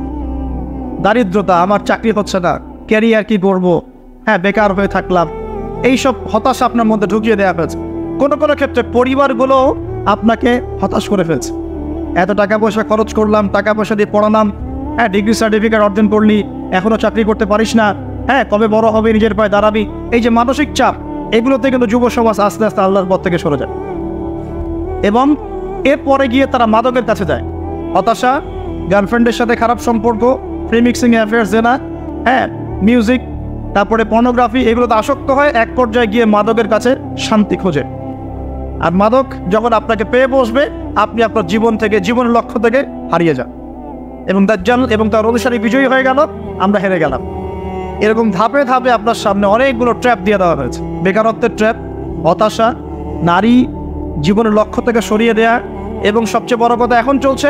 দারিদ্রতা, আমার চাকরি হচ্ছে না, ক্যারিয়ার কি করবো, বেকার হয়ে থাকলাম, এইসব হতাশা আপনার মধ্যে ঢুকিয়ে দেওয়া হয়েছে। কোনো ক্ষেত্রে পরিবারগুলো আপনাকে হতাশ করে ফেলছে। এত টাকা পয়সা খরচ করলাম, টাকা পয়সা দিয়ে পড়ালাম, ডিগ্রি সার্টিফিকেট অর্জন করলি, এখনও চাকরি করতে পারিস না, কবে বড় হবে, নিজের পায়ে দাঁড়াবি, এই যে মানসিক চাপ, এগুলোতে কিন্তু যুব সমাজ আস্তে আস্তে আল্লাহর পথ থেকে সরে যায়, এবং এরপরে গিয়ে তারা মাদকের কাছে যায়। হতাশা, গার্লফ্রেন্ডের সাথে খারাপ সম্পর্ক, প্রিমিক্সিং অ্যাফেয়ার্স, জেনা, হ্যাঁ, মিউজিক, তারপরে পর্নোগ্রাফি, এগুলোতে আসক্ত হয়, এক পর্যায়ে গিয়ে মাদকের কাছে শান্তি খোঁজে। আর মাদক যখন আপনাকে পেয়ে বসবে, আপনি আপনার জীবন থেকে, জীবনের লক্ষ্য থেকে হারিয়ে যান, এবং দাজ্জাল এবং তার অনুসারী বিজয়ী হয়ে গেল, আমরা হেরে গেলাম। এরকম ধাপে ধাপে আপনার সামনে অনেকগুলো ট্র্যাপ দিয়ে দেওয়া হয়েছে। বেকারত্বের ট্র্যাপ, হতাশা, নারী, জীবনের লক্ষ্য থেকে সরিয়ে দেয়া, এবং সবচেয়ে বড় কথা এখন চলছে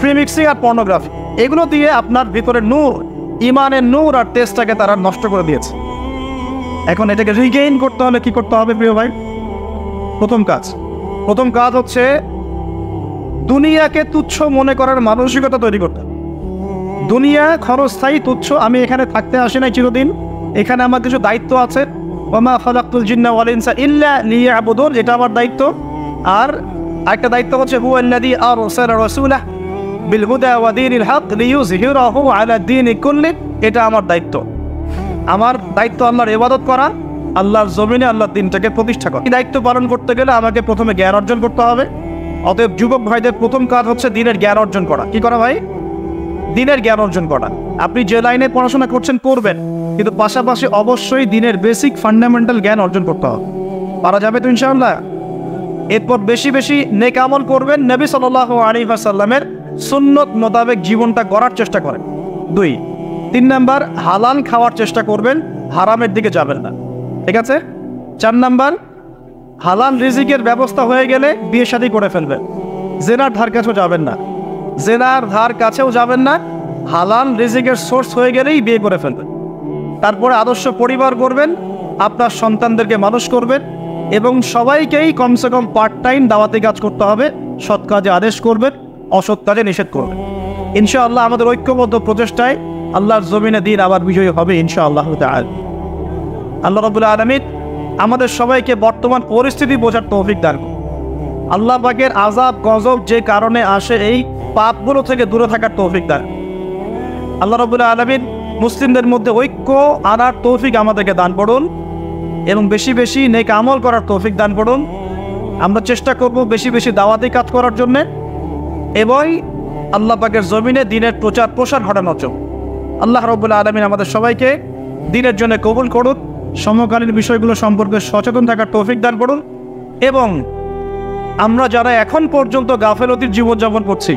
প্রিমিক্সিং আর পর্নোগ্রাফি। এগুলো দিয়ে আপনার ভিতরে নূর, ইমানের নূর আর তেজটাকে তারা নষ্ট করে দিয়েছে। এখন এটাকে রিগেইন করতে হলে কি করতে হবে প্রিয় ভাই? প্রথম কাজ হচ্ছে দুনিয়াকে তুচ্ছ মনে করার মানসিকতা তৈরি করতে। দুনিয়া ক্ষণস্থায়ী, তুচ্ছ। আমি এখানে থাকতে আসি নাই চিরদিন, এখানে আমার কিছু দায়িত্ব আছে। ওয়ামা খালাকতুল জিন্না ওয়াল ইনসা ইল্লা লিয়াবুদুন, এটা আমার দায়িত্ব। আর একটা দায়িত্ব হচ্ছে হুয়াল্লাযী আরসালা রাসূলাহু বিল হুদা ওয়া দীনিল হক লিইয়ুযহিরাহু আলা দীনি কুল্লি, এটা আমার দায়িত্ব। আমার দায়িত্ব আল্লাহর ইবাদত করা, আল্লাহর জমিনে আল্লাহর দ্বীনটাকে প্রতিষ্ঠা করা। এই দায়িত্ব পালন করতে গেলে আমাকে প্রথমে জ্ঞান অর্জন করতে হবে। অতএব যুবক ভাইদের প্রথম কাজ হচ্ছে দ্বীনের জ্ঞান অর্জন করা। কি করা ভাই? দ্বীনের জ্ঞান অর্জন করা। আপনি যে লাইনে পড়াশোনা করছেন করবেন, কিন্তু পাশাপাশি অবশ্যই দ্বীনের বেসিক ফান্ডামেন্টাল জ্ঞান অর্জন করতে হবে। পারা যাবে তো ইনশাআল্লাহ? এরপর বেশি বেশি নেক আমল করবেন, নবী সাল্লাল্লাহু আলাইহি ওয়াসাল্লামের সুন্নত মোতাবেক জীবনটা গড়ার চেষ্টা করেন। 2, 3 নাম্বার, হালাল খাওয়ার চেষ্টা করবেন, হারামের দিকে যাবেন না। ঠিক আছে? 4 নাম্বার, হালাল রিজিকের ব্যবস্থা হয়ে গেলে বিয়ে শাদী করে ফেলবেন, জেনার ধার কাছেও যাবেন না। হালাল রিজিকের সোর্স হয়ে গেলেই বিয়ে করে ফেলবেন। তারপরে আদর্শ পরিবার করবেন, আপনার সন্তানদেরকে মানুষ করবেন, এবং সবাইকেই কমসে কম পার্ট টাইম দাওয়াতি কাজ করতে হবে। সৎ কাজে আদেশ করবেন, অসৎ কাজে নিষেধ করবেন। ইনশাআল্লাহ আমাদের ঐক্যবদ্ধ প্রচেষ্টায় আল্লাহর জমিনে দিন আবার বিজয়ী হবে ইনশাআল্লাহ তাআলা। আল্লাহ রাব্বুল আলামিন আমাদের সবাইকে বর্তমান পরিস্থিতি বোঝার তৌফিক দান করুন। আল্লাহ পাকের আযাব গজব যে কারণে আসে, এই পাপগুলো থেকে দূরে থাকার তৌফিক দান। আল্লাহ রাব্বুল আলামিন মুসলিমদের মধ্যে ঐক্য আনার তৌফিক আমাদেরকে দান করুন, এবং বেশি বেশি নেক আমল করার তৌফিক দান করুন। আমরা চেষ্টা করব বেশি বেশি দাওয়াতি কাজ করার জন্যে, এবং আল্লাহ পাকের জমিনে দ্বীনের প্রচার প্রসার ঘটানোর জন্য। আল্লাহ রাব্বুল আলামিন আমাদের সবাইকে দ্বীনের জন্য কবুল করুন, সমকালীন বিষয়গুলো সম্পর্কে সচেতন থাকার তৌফিক দান করুন, এবং আমরা যারা এখন পর্যন্ত গাফেলতির জীবনযাপন করছি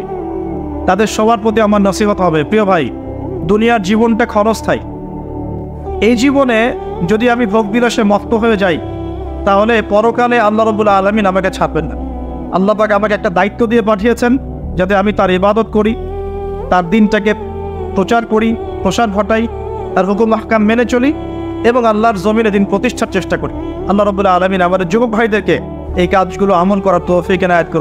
তাদের সবার প্রতি আমার নসিহত হবে, প্রিয় ভাই, দুনিয়ার জীবনটা ক্ষণস্থায়ী। এই জীবনে যদি আমি ভোগ বিলাসে মত্ত হয়ে যাই, তাহলে পরকালে আল্লাহ রাব্বুল আলামিন আমাকে ছাড়বেন না। আল্লাহ পাক আমাকে একটা দায়িত্ব দিয়ে পাঠিয়েছেন, যাতে আমি তার ইবাদত করি, তার দ্বীনটাকে প্রচার করি, প্রসার ঘটাই, তার হুকুম আহকাম মেনে চলি, এবং আল্লাহর জমিনে দ্বীন প্রতিষ্ঠার চেষ্টা করি। আল্লাহ রাব্বুল আলামিন আমাদের যুবক ভাইদেরকে এই কাজগুলো আমল করার তৌফিক এনায়েত করুন।